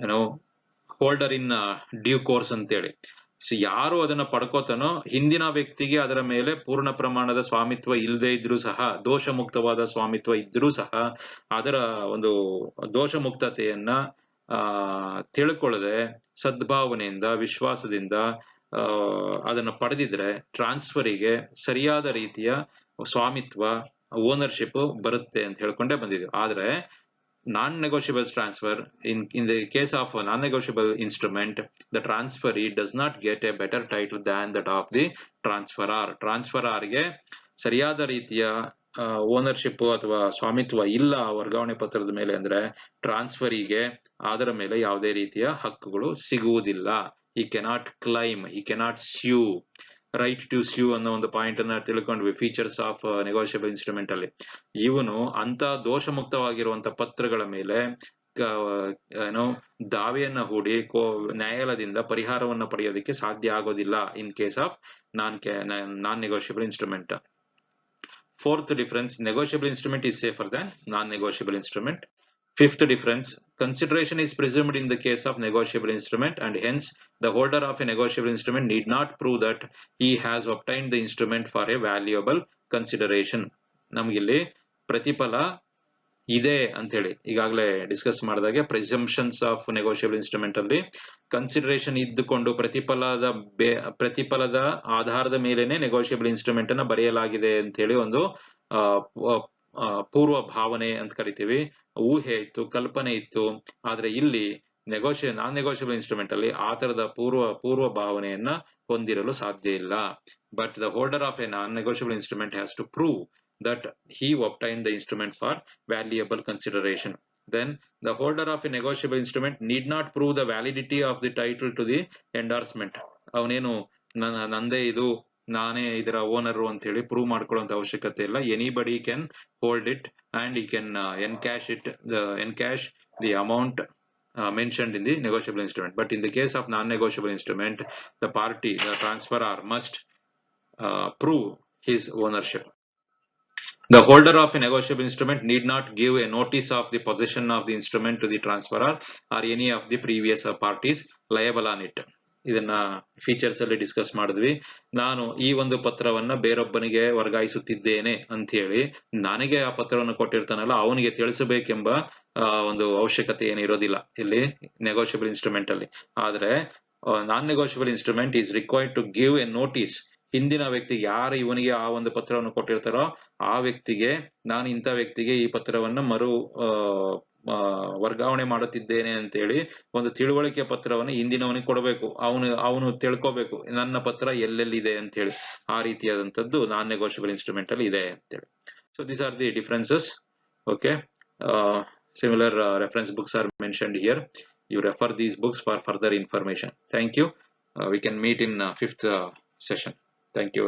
ಏನೋ ಹೋಲ್ಡರ್ ಇನ್ ಡ್ಯೂ ಕೋರ್ಸ್ ಅಂತೇಳಿ. ಯಾರು ಅದನ್ನ ಪಡ್ಕೋತಾನೋ ಹಿಂದಿನ ವ್ಯಕ್ತಿಗೆ ಅದರ ಮೇಲೆ ಪೂರ್ಣ ಪ್ರಮಾಣದ ಸ್ವಾಮಿತ್ವ ಇಲ್ಲದೆ ಇದ್ರೂ ಸಹ, ದೋಷ ಮುಕ್ತವಾದ ಸ್ವಾಮಿತ್ವ ಇದ್ರೂ ಸಹ ಅದರ ಒಂದು ದೋಷ ಮುಕ್ತತೆಯನ್ನ ತಿಳ್ಕೊಳ್ಳದೆ ಸದ್ಭಾವನೆಯಿಂದ, ವಿಶ್ವಾಸದಿಂದ ಅದನ್ನ ಪಡೆದಿದ್ರೆ ಟ್ರಾನ್ಸ್ಫರಿಗೆ ಸರಿಯಾದ ರೀತಿಯ ಸ್ವಾಮಿತ್ವ, ಓನರ್ಶಿಪ್ ಬರುತ್ತೆ ಅಂತ ಹೇಳ್ಕೊಂಡೇ ಬಂದಿದ್ದೀವಿ. ಆದ್ರೆ non-negotiable transfer, in the case of a non-negotiable instrument, the transferee does not get a better title than that of the transferor. transferor ಗೆ ಸರಿಯಾದ ರೀತಿಯ ಓನರ್ಶಿಪ್ ಅಥವಾ ಸ್ವಾಮಿತ್ವ ಇಲ್ಲ ವರ್ಗಾವಣೆ ಪತ್ರದ ಮೇಲೆ ಅಂದ್ರೆ ಟ್ರಾನ್ಸ್ಫರಿಗೆ ಅದರ ಮೇಲೆ ಯಾವುದೇ ರೀತಿಯ ಹಕ್ಕುಗಳು ಸಿಗುವುದಿಲ್ಲ. he cannot claim, he cannot sue. Right to sue ಅನ್ನೋ ಒಂದು ಪಾಯಿಂಟ್ ಅನ್ನ ತಿಳ್ಕೊಂಡ್ವಿ ಫೀಚರ್ಸ್ ಆಫ್ ನೆಗೋಷಿಯಬಲ್ ಇನ್ಸ್ಟ್ರೂಮೆಂಟ್ ಅಲ್ಲಿ. ಇವನು ಅಂತ ದೋಷ ಮುಕ್ತವಾಗಿರುವಂತ ಪತ್ರಗಳ ಮೇಲೆ ಏನೋ ದಾವೆಯನ್ನ ಹೂಡಿ ನ್ಯಾಯಾಲಯದಿಂದ ಪರಿಹಾರವನ್ನ ಪಡೆಯೋದಕ್ಕೆ ಸಾಧ್ಯ ಆಗೋದಿಲ್ಲ in case of non negotiable instrument. Fourth difference, negotiable instrument is safer than non-negotiable instrument. Fifth difference, consideration is presumed in the case of negotiable instrument, and hence the holder of a negotiable instrument need not prove that he has obtained the instrument for a valuable consideration. ನಮಗಿಲ್ಲಿ ಪ್ರತಿಫಲ ಇದೆ ಅಂತ ಹೇಳಿ ಈಗಾಗಲೇ discuss ಮಾಡಿದಾಗೆ ಪ್ರಿಸಂಪ್ಷನ್ಸ್ of negotiable instrument ಅಲ್ಲಿ consideration ಇದ್ದುಕೊಂಡು ಪ್ರತಿಫಲದ ಆಧಾರದ ಮೇಲೆನೆ ನೆಗೋಷಿಯಬಲ್ ಇನ್ಸ್ಟ್ರೂಮೆಂಟ್ ಅನ್ನ ಬರೆಯಲಾಗಿದೆ ಅಂತ ಹೇಳಿ ಒಂದು ಪೂರ್ವ ಭಾವನೆ ಅಂತ ಕರಿತೀವಿ, ಊಹೆ ಇತ್ತು, ಕಲ್ಪನೆ ಇತ್ತು. ಆದ್ರೆ ಇಲ್ಲಿ ನಾನ್ ನೆಗೋಷಿಯಬಲ್ ಇನ್ಸ್ಟ್ರೂಮೆಂಟ್ ಅಲ್ಲಿ ಆ ತರದ ಪೂರ್ವ ಭಾವನೆಯನ್ನ ಹೊಂದಿರಲು ಸಾಧ್ಯ ಇಲ್ಲ. But the holder of a non negotiable instrument has to prove that he obtained the instrument for valuable consideration. Then the holder of a negotiable instrument need not prove the validity of the title to the endorsement. ಅವನೇನು ನಂದೇ ಇದು, ನಾನೇ ಇದರ owner ಅಂತ ಹೇಳಿ prove ಮಾಡ್ಕೊಳ್ಳುವಂತ ಅವಶ್ಯಕತೆ ಇಲ್ಲ. Anybody can hold it and he can encash the amount mentioned in the negotiable instrument. But in the case of non-negotiable instrument, the party, the transferor, must prove his ownership. The holder of a negotiable instrument need not give a notice of the possession of the instrument to the transferor or any of the previous parties liable on it. ಇದನ್ನ features ಅಲ್ಲಿ discuss ಮಾಡಿದ್ವಿ. ನಾನು ಈ ಒಂದು ಪತ್ರವನ್ನ ಬೇರೊಬ್ಬನಿಗೆ ವರ್ಗಾಯಿಸುತ್ತಿದ್ದೇನೆ ಅಂತ ಹೇಳಿ ನನಗೆ ಆ ಪತ್ರವನ್ನು ಕೊಟ್ಟಿರ್ತಾನಲ್ಲ ಅವನಿಗೆ ತಿಳಿಸಬೇಕೆಂಬ ಒಂದು ಅವಶ್ಯಕತೆ ಏನಿರೋದಿಲ್ಲ ಇಲ್ಲಿ ನೆಗೋಷಿಯಬಲ್ ಇನ್ಸ್ಟ್ರೂಮೆಂಟ್ ಅಲ್ಲಿ. ಆದ್ರೆ non negotiable instrument is required to give a notice. ಹಿಂದಿನ ವ್ಯಕ್ತಿ ಯಾರು ಇವನಿಗೆ ಆ ಒಂದು ಪತ್ರವನ್ನು ಕೊಟ್ಟಿರ್ತಾರೋ ಆ ವ್ಯಕ್ತಿಗೆ, ನಾನು ಇಂಥ ವ್ಯಕ್ತಿಗೆ ಈ ಪತ್ರವನ್ನ ವರ್ಗಾವಣೆ ಮಾಡುತ್ತಿದ್ದೇನೆ ಅಂತೇಳಿ ಒಂದು ತಿಳುವಳಿಕೆ ಪತ್ರವನ್ನು ಹಿಂದಿನವನಿಗೆ ಕೊಡಬೇಕು. ಅವನು ತಿಳ್ಕೋಬೇಕು ನನ್ನ ಪತ್ರ ಎಲ್ಲೆಲ್ಲಿದೆ ಅಂತ ಹೇಳಿ. ಆ ರೀತಿಯಾದಂತದ್ದು ನಾನ್ ನೆಗೋಷಿಯಬಲ್ ಇನ್ಸ್ಟ್ರೂಮೆಂಟ್ ಅಲ್ಲಿ ಇದೆ ಅಂತೇಳಿ. So these are the differences. Okay, similar reference books are mentioned here. You refer these books for further information. Thank you. We can meet in fifth session. Thank you.